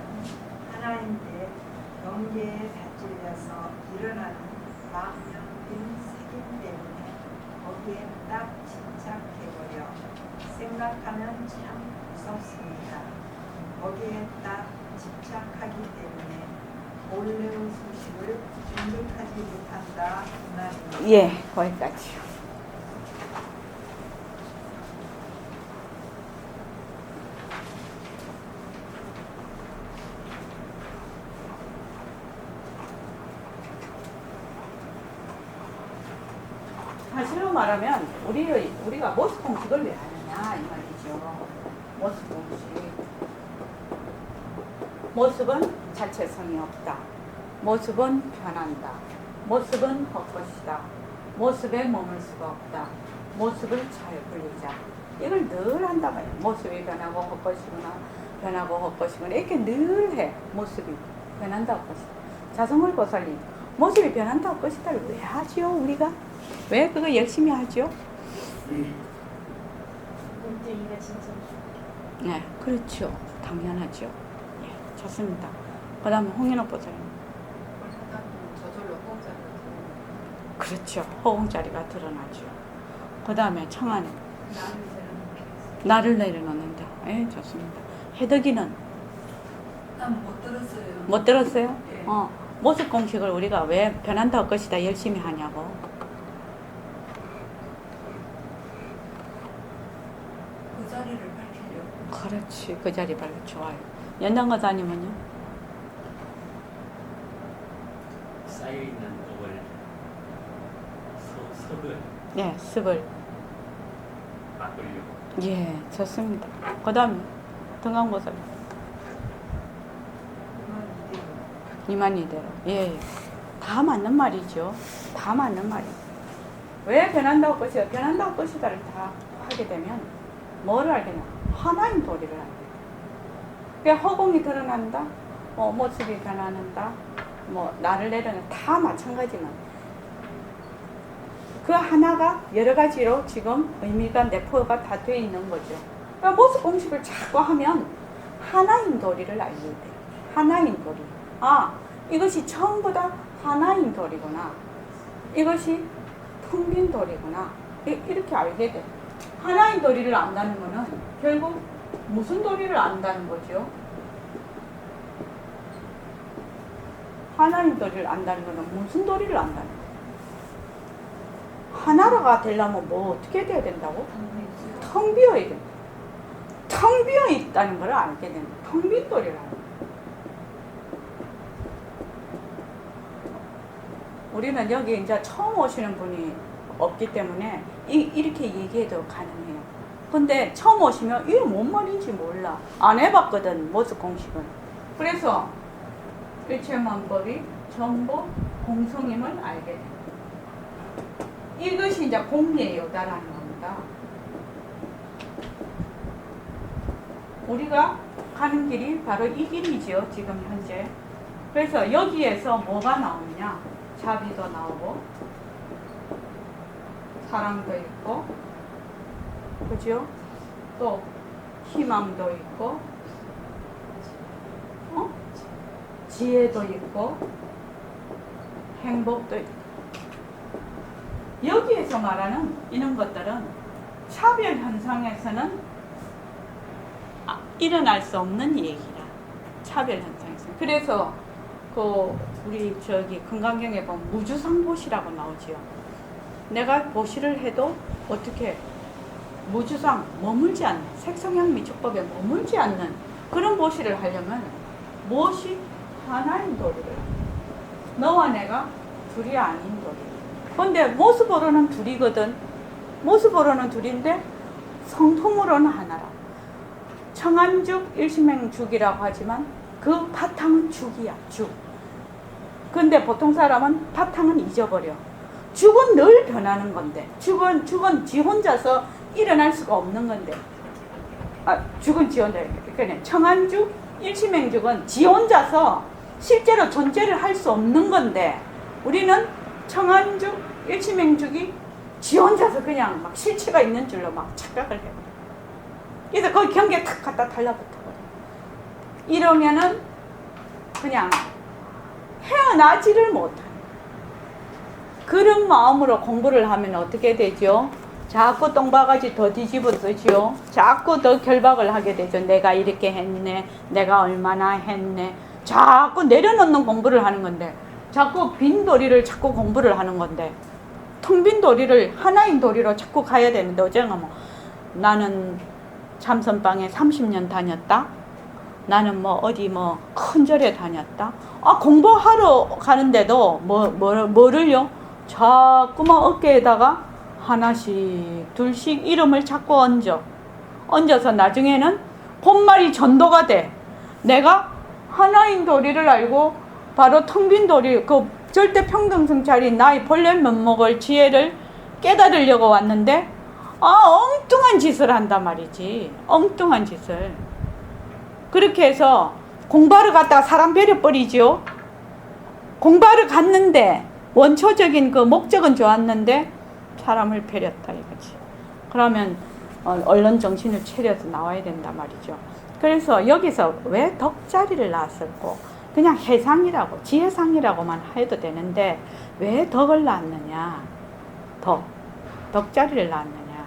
하나인데 경계에 다찔려서 일어나는 망령된 색임 때문에 거기에 딱 집착해버려 생각하면 참 무섭습니다. 거기에 딱 집착하기 때문에 본래의 소식을 증득하지 못한다 그 말입니다. 예, 거기까지요. 사실로 말하면 우리가 모습 공식을 왜 하느냐 이 말이죠. 모습 공식. 모습은 자체성이 없다. 모습은 변한다. 모습은 헛것이다. 모습에 머물 수가 없다. 모습을 잘 불리자. 이걸 늘 한단 말이에요. 모습이 변하고 헛것이구나. 변하고 헛것이구나. 이렇게 늘 해. 모습이 변한다 헛것이다. 자성을 고살리. 모습이 변한다 헛것이다를 왜 하지요 우리가? 왜 그거 열심히 하죠? 곰탱이가 진짜 네, 그렇죠. 당연하죠. 예, 좋습니다. 그 다음에 홍인호 보살님. 저절로 호흡자를 그렇죠. 허공자리가 드러나죠. 그 다음에 청안에 나를 내려놓게 나를 내려놓는다. 예, 좋습니다. 해덕이는 난못 들었어요. 못 들었어요? 예. 모습 공식을 우리가 왜 변한다 할 것이다 열심히 하냐고. 그 자리를 밝히려고. 그렇지. 그 자리 발로 좋아요. 연장거사님은요? 쌓여있는 덕을 섭을 예, 습을. 바꾸려고. 예, 좋습니다. 그 다음에 등강보살님. 이만 이대로. 예, 다 맞는 말이죠. 다 맞는 말이에요. 왜 변한다고 것이다. 변한다고 것이다를 다 하게 되면 뭐를 알겠냐. 하나인 도리를 알게 돼요. 그러니까 허공이 드러난다. 모습이 변한다. 나를 내려놓는다. 다 마찬가지만 그 하나가 여러 가지로 지금 의미가 내포가 다 돼 있는 거죠. 그러니까 모습 공식을 자꾸 하면 하나인 도리를 알게 돼요. 하나인 도리. 이것이 전부 다 하나인 도리구나. 이것이 텅 빈 도리구나. 이렇게 알게 돼. 하나인 도리를 안다는 거는 결국 무슨 도리를 안다는 거죠? 하나인 도리를 안다는 거는 무슨 도리를 안다는 거예요? 하나가 되려면 뭐 어떻게 돼야 된다고? 텅 비어야 된다. 텅 비어 있다는 걸 알게 된다. 텅 빈 도리를 알게 된다. 우리는 여기 이제 처음 오시는 분이 없기 때문에 이렇게 얘기해도 가능해요. 근데 처음 오시면 이게 뭔 말인지 몰라. 안 해봤거든, 모습 공식은. 그래서 일체만법이 전부 공성임을 알게 됩니다. 이것이 이제 공예요다라는 겁니다. 우리가 가는 길이 바로 이 길이지요, 지금 현재. 그래서 여기에서 뭐가 나오느냐? 자비도 나오고, 사랑도 있고, 그죠? 또 희망도 있고, 지혜도 있고, 행복도 있고. 여기에서 말하는 이런 것들은 차별 현상에서는 일어날 수 없는 얘기라. 차별 현상에서. 그래서 우리 금강경에 보면 무주상보시라고 나오지요. 내가 보시를 해도 어떻게 무주상 머물지 않는, 색성향 미축법에 머물지 않는 그런 보시를 하려면 무엇이 하나인 도리를, 너와 내가 둘이 아닌 도리. 근데 모습으로는 둘이거든. 모습으로는 둘인데 성품으로는 하나라. 청한죽 일심행죽이라고 하지만 그 바탕은 죽이야, 죽. 근데 보통 사람은 바탕은 잊어버려. 죽은 늘 변하는 건데, 죽은 지 혼자서 일어날 수가 없는 건데, 죽은 지 혼자. 그러니까 청한죽 일심행죽은 지 혼자서 실제로 존재를 할 수 없는 건데, 우리는 청한죽 일심행죽이 지 혼자서 그냥 막 실체가 있는 줄로 막 착각을 해요. 그래서 거기 경계에 탁 갖다 달라붙어버려. 이러면은 그냥 헤어나지를 못하는, 그런 마음으로 공부를 하면 어떻게 되죠? 자꾸 똥바가지 더 뒤집어 쓰지요. 자꾸 더 결박을 하게 되죠. 내가 이렇게 했네, 내가 얼마나 했네. 자꾸 내려놓는 공부를 하는 건데, 자꾸 빈 도리를 자꾸 공부를 하는 건데, 텅 빈 도리를 하나인 도리로 자꾸 가야 되는데, 어제가 뭐 나는 참선방에 30년 다녔다. 나는 뭐 어디 뭐 큰 절에 다녔다. 공부하러 가는데도 뭐를요? 자꾸만 어깨에다가 하나씩 둘씩 이름을 자꾸 얹어서 나중에는 본말이 전도가 돼. 내가 하나인 도리를 알고 바로 텅 빈 도리, 그 절대 평등성 자리인 나의 본래 면목을, 지혜를 깨달으려고 왔는데 엉뚱한 짓을 한단 말이지. 엉뚱한 짓을. 그렇게 해서 공부하러 갔다가 사람 배려버리죠. 공부하러 갔는데 원초적인 그 목적은 좋았는데 사람을 배렸다 이거지. 그러면 얼른 정신을 차려서 나와야 된단 말이죠. 그래서 여기서 왜 덕자리를 낳았을고, 그냥 해상이라고 지혜상이라고만 해도 되는데 왜 덕을 낳았느냐, 덕자리를 낳았느냐.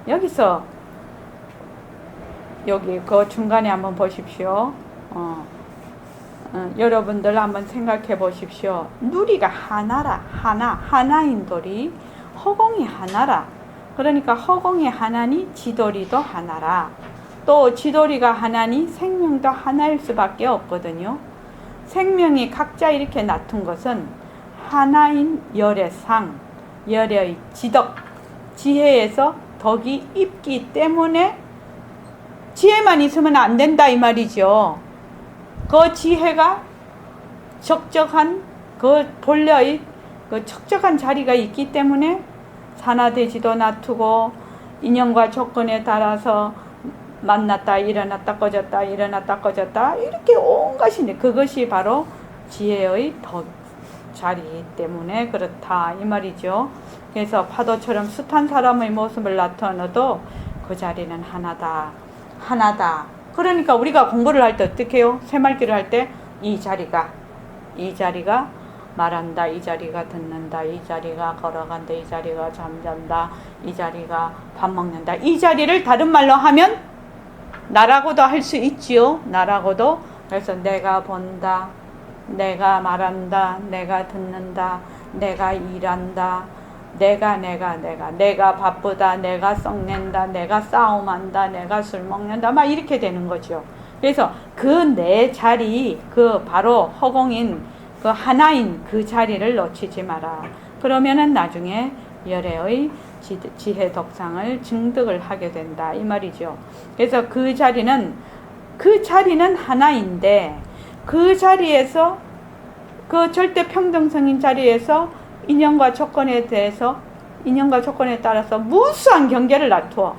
여기서 여기 그 중간에 한번 보십시오. 여러분들 한번 생각해 보십시오. 누리가 하나라. 하나인 도리. 허공이 하나라. 그러니까 허공이 하나니 지도리도 하나라. 또 지도리가 하나니 생명도 하나일 수밖에 없거든요. 생명이 각자 이렇게 나툰 것은 하나인 열의 상, 열의 지덕, 지혜에서 덕이 있기 때문에 지혜만 있으면 안 된다 이 말이죠. 그 지혜가 적적한 그 본래의 그 적적한 자리가 있기 때문에 산화되지도 놔두고 인연과 조건에 따라서 만났다 일어났다 꺼졌다 일어났다 꺼졌다 이렇게 온갖인데, 그것이 바로 지혜의 덕 자리 때문에 그렇다 이 말이죠. 그래서 파도처럼 숱한 사람의 모습을 나타내도 그 자리는 하나다. 그러니까 우리가 공부를 할 때 어떻게 해요? 새말기를 할 때 이 자리가 말한다, 이 자리가 듣는다, 이 자리가 걸어간다, 이 자리가 잠잔다, 이 자리가 밥 먹는다. 이 자리를 다른 말로 하면 나라고도 할 수 있지요. 나라고도. 그래서 내가 본다, 내가 말한다, 내가 듣는다, 내가 일한다, 내가 바쁘다, 내가 썩낸다, 내가 싸움한다, 내가 술 먹는다, 막 이렇게 되는 거죠. 그래서 그 내 자리, 그 바로 허공인 그 하나인 그 자리를 놓치지 마라. 그러면은 나중에 열애의 지혜 덕상을 증득을 하게 된다 이 말이죠. 그래서 그 자리는 하나인데 그 자리에서 그 절대 평등성인 자리에서 인연과 조건에 따라서 무수한 경계를 놔두어.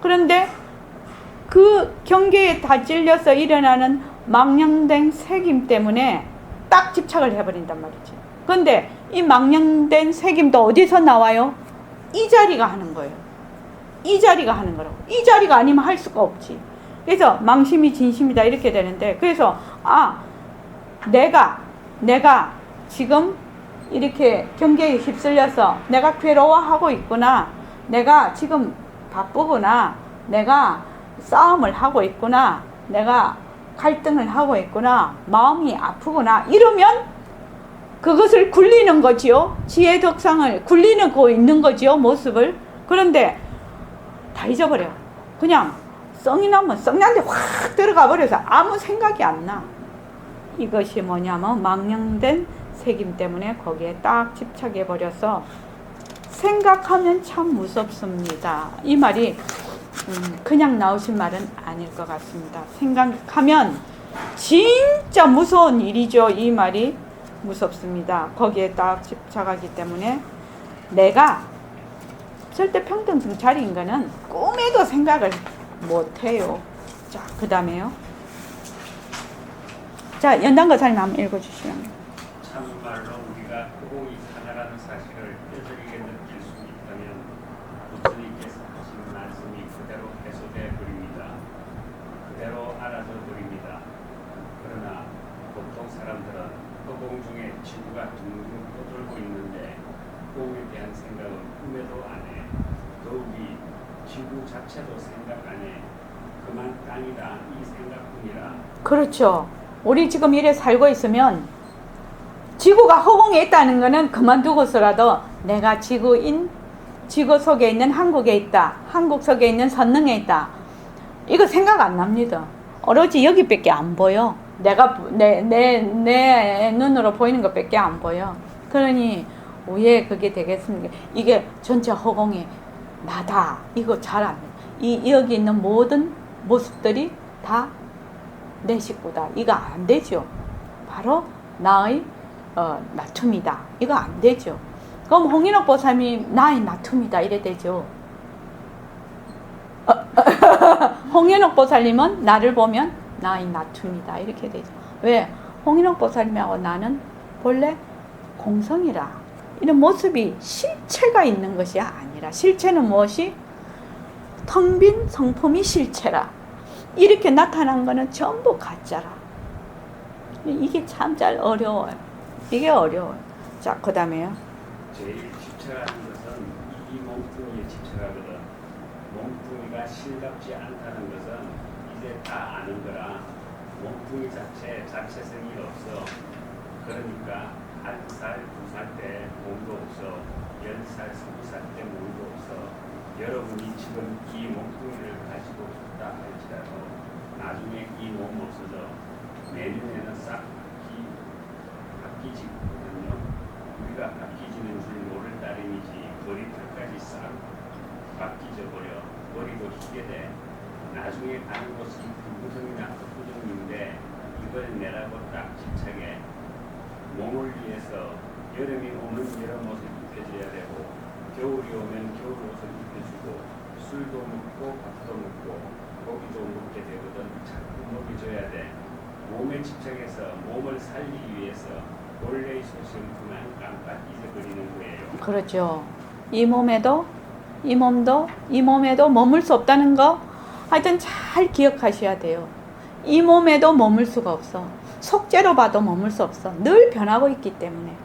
그런데 그 경계에 다 찔려서 일어나는 망령된 색임 때문에 딱 집착을 해버린단 말이지. 그런데 이 망령된 색임도 어디서 나와요? 이 자리가 하는 거예요. 이 자리가 하는 거라고. 이 자리가 아니면 할 수가 없지. 그래서 망심이 진심이다 이렇게 되는데, 그래서 내가 지금 이렇게 경계에 휩쓸려서 내가 괴로워하고 있구나, 내가 지금 바쁘구나, 내가 싸움을 하고 있구나, 내가 갈등을 하고 있구나, 마음이 아프구나 이러면 그것을 굴리는 거지요. 지혜 덕상을 굴리는 거 있는 거지요, 모습을. 그런데 다 잊어버려. 그냥 성이 나면 성난데 확 들어가 버려서 아무 생각이 안 나. 이것이 뭐냐면 망령된 색임 때문에 거기에 딱 집착해 버려서 생각하면 참 무섭습니다. 이 말이 그냥 나오신 말은 아닐 것 같습니다. 생각하면 진짜 무서운 일이죠. 이 말이 무섭습니다. 거기에 딱 집착하기 때문에 내가 절대 평등성 자리인 거는 꿈에도 생각을 못해요. 자, 그 다음에요. 자, 연단거사님 한번 읽어주시면. 참말로 우리가 허공이 하나라는 사실을 뼈저리게 느낄 수 있다면 부처님께서 하신 말씀이 그대로 해소되어 버립니다. 그대로 알아져 버립니다. 그러나 보통 사람들은 허공 중에 지구가 둥둥 떠돌고 있는데 허공에 대한 생각은 꿈에도 안 해. 더욱이 지구 자체도 생각 안 해. 그만 땅이다 이 생각뿐이라. 그렇죠. 우리 지금 이래 살고 있으면 지구가 허공에 있다는 거는 그만두고서라도 내가 지구 속에 있는 한국에 있다, 한국 속에 있는 선릉에 있다, 이거 생각 안 납니다. 오로지 여기밖에 안 보여. 내 눈으로 보이는 것밖에 안 보여. 그러니 왜 그게 되겠습니까? 이게 전체 허공이 나다, 이거 잘 안 돼. 여기 있는 모든 모습들이 다 내 식구다, 이거 안 되죠. 바로 나의 나툼이다, 이거 안 되죠. 그럼 홍인옥 보살님이 나의 나툼이다 이래 되죠. 홍인옥 보살님은 나를 보면 나의 나툼이다 이렇게 되죠. 왜? 홍인옥 보살님하고 나는 본래 공성이라, 이런 모습이 실체가 있는 것이 아니라, 실체는 무엇이? 텅 빈 성품이 실체라. 이렇게 나타난 거는 전부 가짜라. 이게 참 잘 어려워요. 이게 어려워요. 자, 그 다음에요. 제일 집착하는 것은 이 몸뚱이에 집착하거든. 몸뚱이가 실갑지 않다는 것은 이제 다 아는 거라. 몸뚱이 자체성이 없어. 그러니까 1살, 2살 때 몸도 없어. 10살, 20살 때 몸도 없어. 여러분이 지금 이 몸뚱이를 가지고 있다 할지라도 나중에 이 몸 없어져 내년에는 싹 바뀌지거든요. 우리가 바뀌지는 줄 모를 따름이지 머리털까지 싹 바뀌져 버려. 머리도 희게 돼. 나중에 가는 곳은 부부정이나 흑부정인데 이걸 내라고 딱 집착해. 몸을 위해서 여름이 오면 여름 옷을 입혀줘야 되고, 겨울이 오면 겨울 옷을 입혀주고, 술도 먹고 밥도 먹고 고기도 먹게 되거든. 자꾸 먹여줘야 돼. 몸에 집착해서 몸을 살리기 위해서 본래의 소식을 그만 깜빡 잊어버리는 거예요. 그렇죠. 이 몸에도 머물 수 없다는 거 하여튼 잘 기억하셔야 돼요. 이 몸에도 머물 수가 없어. 속죄로 봐도 머물 수 없어. 늘 변하고 있기 때문에.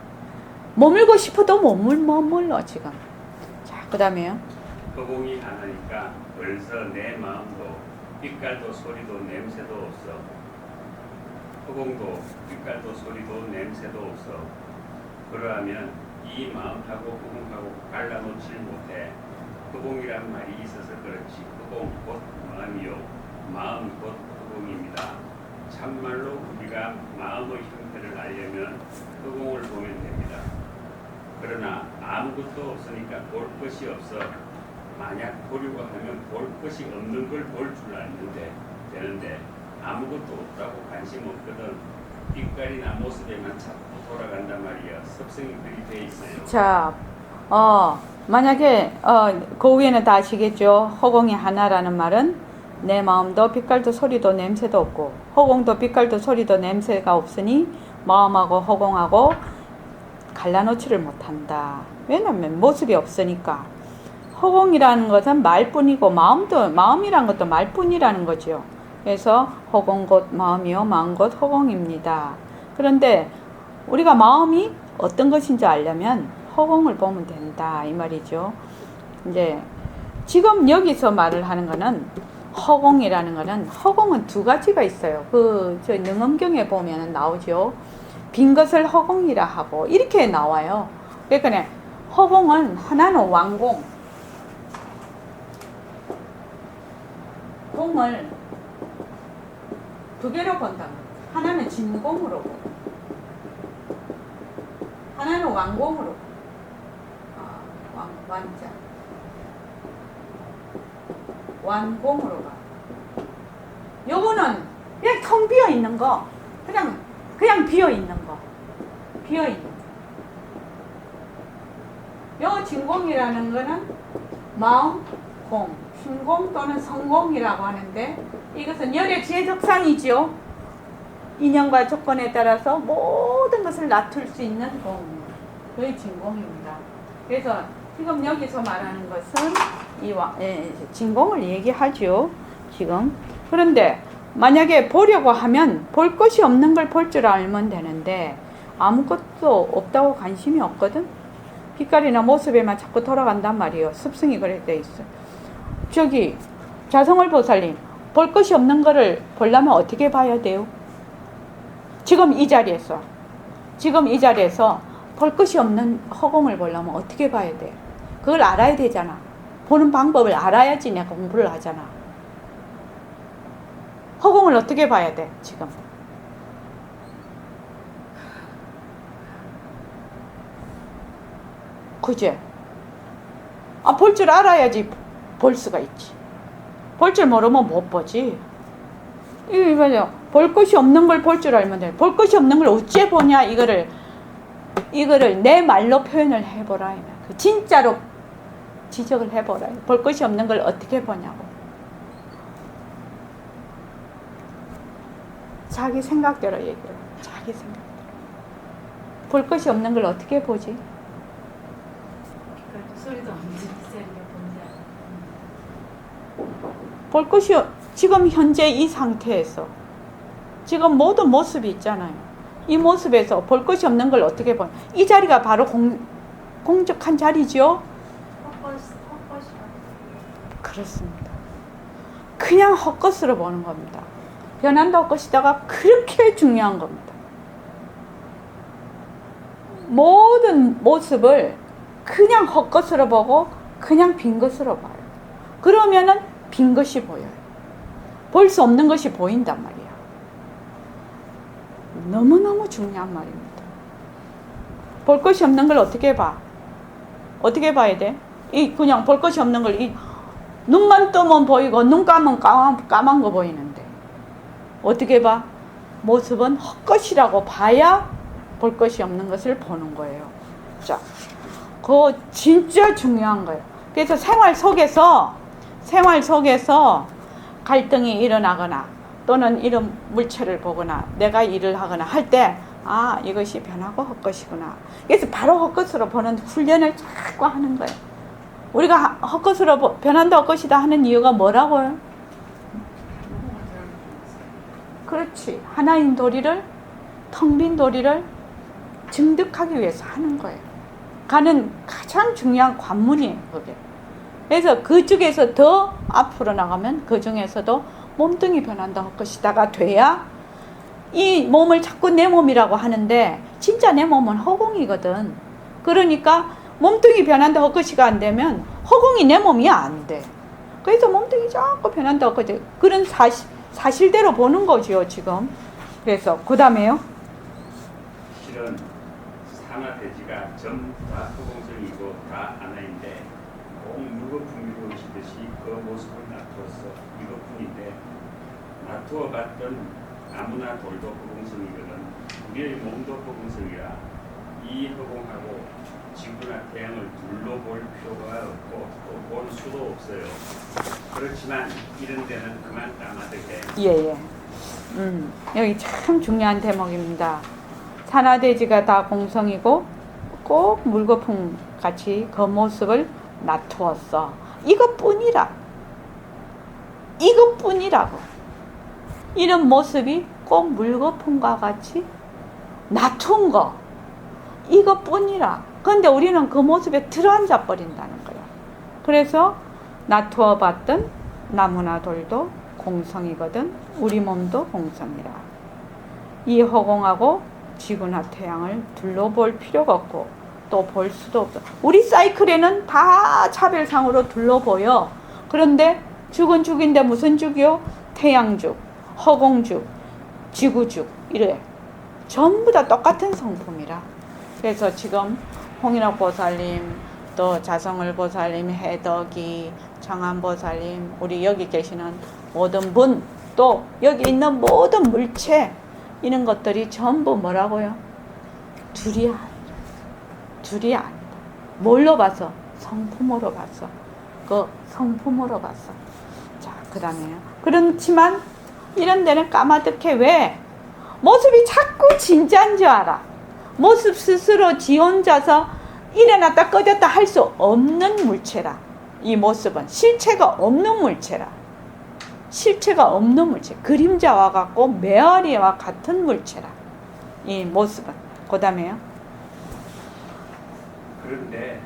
머물고 싶어도 머물러 지금. 자, 그 다음에요. 허공이 하나니까 벌써 내 마음도 빛깔도 소리도 냄새도 없어. 허공도 빛깔도 소리도 냄새도 없어. 그러하면 이 마음하고 허공하고 갈라놓질 못해. 허공이란 말이 있어서 그렇지 허공 곧 마음이요, 마음 곧 허공입니다. 참말로 우리가 마음의 형태를 알려면 허공을 보면 됩니다. 그러나 아무것도 없으니까 볼 것이 없어. 만약 보려고 하면 볼 것이 없는 걸 볼 줄 알는데 되는데 아무것도 없다고 관심 없거든. 빛깔이나 모습에만 자꾸 돌아간단 말이야. 습성이 그리 돼 있어요. 자, 만약에 그 위에는 다 아시겠죠? 허공이 하나라는 말은 내 마음도 빛깔도 소리도 냄새도 없고 허공도 빛깔도 소리도 냄새가 없으니 마음하고 허공하고 갈라놓지를 못한다. 왜냐면 모습이 없으니까. 허공이라는 것은 말뿐이고 마음이란 것도 말뿐이라는 거죠. 그래서 허공 곧 마음이요 마음 곧 허공입니다. 그런데 우리가 마음이 어떤 것인지 알려면 허공을 보면 된다 이 말이죠. 이제 지금 여기서 말을 하는 거는 허공이라는 거는 허공은 두 가지가 있어요. 저 능엄경에 보면 나오죠. 빈 것을 허공이라 하고 이렇게 나와요. 그러니까 허공은 하나는 완공, 공을 두 개로 본다. 하나는 진공으로 보고 하나는 완공으로 보고. 완자 완공으로 봐. 요거는 그냥 텅 비어 있는 거, 그냥 비어 있는 거, 비어 있는 거. 요 진공이라는 거는 마음 공, 신공 또는 성공이라고 하는데 이것은 열의 지혜적상이지요. 인연과 조건에 따라서 모든 것을 놔둘 수 있는 공, 그게 진공입니다. 그래서 지금 여기서 말하는 것은 진공을 얘기하죠. 지금. 그런데 만약에 보려고 하면 볼 것이 없는 걸 볼 줄 알면 되는데 아무것도 없다고 관심이 없거든. 빛깔이나 모습에만 자꾸 돌아간단 말이에요. 습성이 그래 돼 있어. 저기 자성을 보살님, 볼 것이 없는 거를 보려면 어떻게 봐야 돼요? 지금 이 자리에서 볼 것이 없는 허공을 보려면 어떻게 봐야 돼? 그걸 알아야 되잖아. 보는 방법을 알아야지 내가 공부를 하잖아. 허공을 어떻게 봐야 돼, 지금? 그제? 볼 줄 알아야지 볼 수가 있지. 볼 줄 모르면 못 보지. 이거요. 볼 것이 없는 걸 볼 줄 알면 돼. 볼 것이 없는 걸 어째 보냐, 이거를 내 말로 표현을 해보라. 진짜로 지적을 해보라. 볼 것이 없는 걸 어떻게 보냐고. 자기 생각대로 얘기해. 자기 생각대로. 볼 것이 없는 걸 어떻게 보지? 빛깔도 소리도 없는 기자리가 뭔지 볼 것이 지금 현재 이 상태에서 지금 모든 모습이 있잖아요. 이 모습에서 볼 것이 없는 걸 어떻게 보냐. 이 자리가 바로 공적한 자리죠. 그렇습니다. 그냥 헛것으로 보는 겁니다. 변한다 헛것이다가 그렇게 중요한 겁니다. 모든 모습을 그냥 헛것으로 보고 그냥 빈 것으로 봐요. 그러면은 빈 것이 보여요. 볼 수 없는 것이 보인단 말이야. 너무너무 중요한 말입니다. 볼 것이 없는 걸 어떻게 봐? 어떻게 봐야 돼? 그냥 볼 것이 없는 걸 눈만 뜨면 보이고 눈 감으면 까만 거 보이는데 어떻게 봐? 모습은 헛것이라고 봐야 볼 것이 없는 것을 보는 거예요. 자, 그거 진짜 중요한 거예요. 그래서 생활 속에서 갈등이 일어나거나 또는 이런 물체를 보거나 내가 일을 하거나 할 때 이것이 변하고 헛것이구나. 그래서 바로 헛것으로 보는 훈련을 자꾸 하는 거예요. 우리가 헛것으로 변한다 헛것이다 하는 이유가 뭐라고요? 그렇지. 하나인 도리를, 텅 빈 도리를 증득하기 위해서 하는 거예요. 가는 가장 중요한 관문이에요, 그게. 그래서 그 중에서 더 앞으로 나가면 그 중에서도 몸뚱이 변한다 헛것이다가 돼야 이 몸을 자꾸 내 몸이라고 하는데 진짜 내 몸은 허공이거든. 그러니까 몸뚱이 변한다 헛것이가 안 되면 허공이 내 몸이 안 돼. 그래서 몸뚱이 자꾸 변한다 헛것이 그런 사실대로 보는 거지요 지금. 그래서 그 다음에요. 실은 산화대지가 전부 다 허공성이고 다 하나인데 꼭 물거품이 오시듯이 그 모습을 놔두었어. 이것뿐인데 놔두어 봤던 나무나 돌도 허공성이거든. 우리의 몸도 허공성이라 이 허공하고 지구나 태양을 둘러볼 필요가 없고 또 볼 수도 없어요. 그렇지만 이런 데는 그만 까마득해. 예. 여기 참 중요한 대목입니다. 산화대지가 다 공성이고 꼭 물거품 같이 그 모습을 놔두었어. 이것뿐이라고. 이런 모습이 꼭 물거품과 같이 놔둔 거. 이것뿐이라. 그런데 우리는 그 모습에 들어앉아 버린다는 거야. 그래서 놔두어 봤던 나무나 돌도 공성이거든. 우리 몸도 공성이라. 이 허공하고 지구나 태양을 둘러볼 필요가 없고 또 볼 수도 없어. 우리 사이클에는 다 차별상으로 둘러보여. 그런데 죽은 죽인데 무슨 죽이요? 태양죽, 허공죽, 지구죽 이래. 전부 다 똑같은 성품이라. 그래서 지금 홍인옥 보살님, 또 자성을 보살님, 해덕이, 정한보살님, 우리 여기 계시는 모든 분, 또 여기 있는 모든 물체, 이런 것들이 전부 뭐라고요? 둘이 아니다. 뭘로 봤어? 성품으로 봤어. 그 성품으로 봤어. 자, 그 다음에요. 그렇지만 이런 데는 까마득해. 왜? 모습이 자꾸 진짜인 줄 알아. 모습 스스로 지 혼자서 일어났다 꺼졌다 할 수 없는 물체라. 이 모습은 실체가 없는 물체라. 실체가 없는 물체. 그림자와 같고 메아리와 같은 물체라. 이 모습은. 그 다음에요. 그런데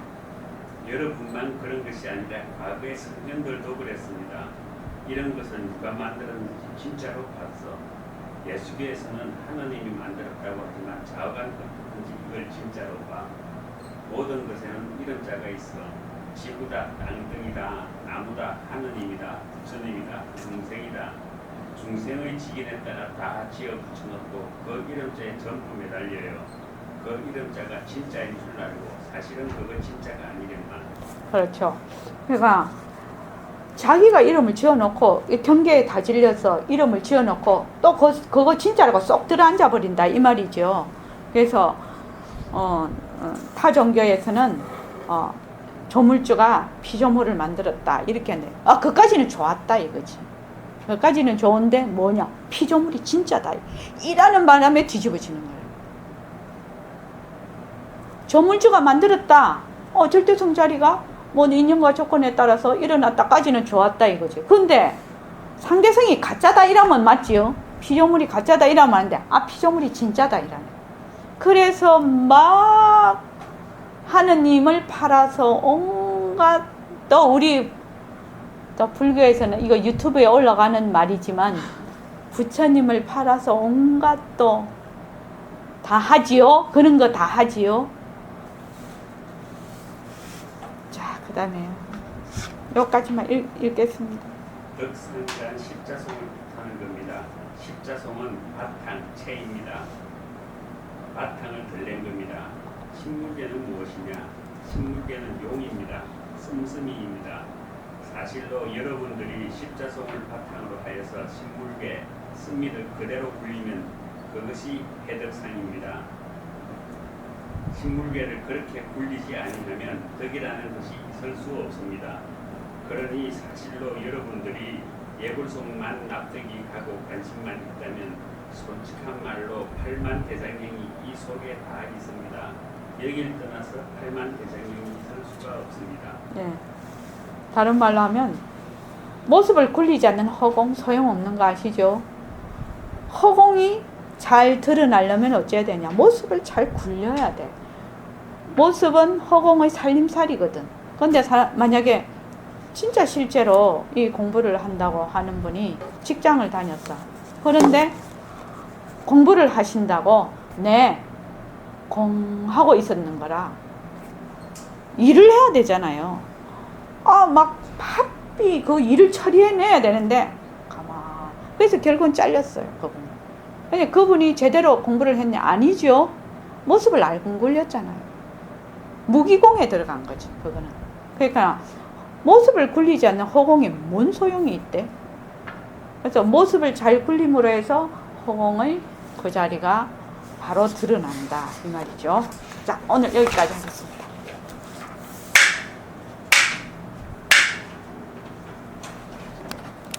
여러분만 그런 것이 아니라 과거의 선현들도 그랬습니다. 이런 것은 누가 만들었는지 진짜로 봤어. 예수교에서는 하나님이 만들었다고 하지만 좌우간 어떻든지 이걸 진짜로 봐. 모든 것에는 이런 자가 있어. 지구다, 땅등이다, 나무다, 하느님이다, 부처님이다, 중생이다. 중생의 직인에 따라 다 지어 붙여놓고 그 이름자에 전부 매달려요. 그 이름자가 진짜인 줄 알고 사실은 그거 진짜가 아니랬만. 그렇죠. 그러니까 자기가 이름을 지어놓고 경계에 다 질려서 이름을 지어놓고 또 그거 진짜라고 쏙 들어앉아 버린다 이 말이죠. 그래서 타 종교에서는 조물주가 피조물을 만들었다 이렇게 하는데 그까지는 좋았다 이거지. 그까지는 좋은데 뭐냐? 피조물이 진짜다 이라는 바람에 뒤집어지는 거예요. 조물주가 만들었다. 절대성 자리가 뭐 인연과 조건에 따라서 일어났다까지는 좋았다 이거지. 근데 상대성이 가짜다 이러면 맞지요. 피조물이 가짜다 이러면 안 돼. 피조물이 진짜다 이러네. 그래서 막 하느님을 팔아서 온갖 또 우리 또 불교에서는 이거 유튜브에 올라가는 말이지만 부처님을 팔아서 온갖 또 다 하지요. 그런 거 다 하지요. 자, 그 다음에요. 여기까지만 읽겠습니다. 덕선간 십자송을 뜻하는 겁니다. 십자송은 바탕, 체입니다. 바탕을 들낸 겁니다. 식물계는 무엇이냐? 식물계는 용입니다. 씀씀이입니다. 사실로 여러분들이 십자송을 바탕으로 하여서 식물계, 씀미를 그대로 굴리면 그것이 해덕상입니다. 식물계를 그렇게 굴리지 아니하면 덕이라는 것이 있을 수 없습니다. 그러니 사실로 여러분들이 예불송만 납득이 가고 관심만 있다면 솔직한 말로 팔만대장경이 이 속에 다 있습니다. 여길 떠나서 팔만대장경이 있을 수가 없습니다. 네. 다른 말로 하면 모습을 굴리지 않는 허공 소용없는 거 아시죠? 허공이 잘 드러나려면 어째야 되냐? 모습을 잘 굴려야 돼. 모습은 허공의 살림살이거든. 근데 만약에 진짜 실제로 이 공부를 한다고 하는 분이 직장을 다녔어. 그런데 공부를 하신다고 공하고 있었는 거라 일을 해야 되잖아요. 막 바삐 그 일을 처리해내야 되는데 그래서 결국은 잘렸어요. 그분이 제대로 공부를 했냐? 아니죠. 모습을 낡은 굴렸잖아요. 무기공에 들어간 거지, 그거는. 그러니까 모습을 굴리지 않는 허공에 뭔 소용이 있대? 그래서 모습을 잘 굴림으로 해서 허공의 그 자리가 바로 드러난다 이 말이죠. 자, 오늘 여기까지 하겠습니다.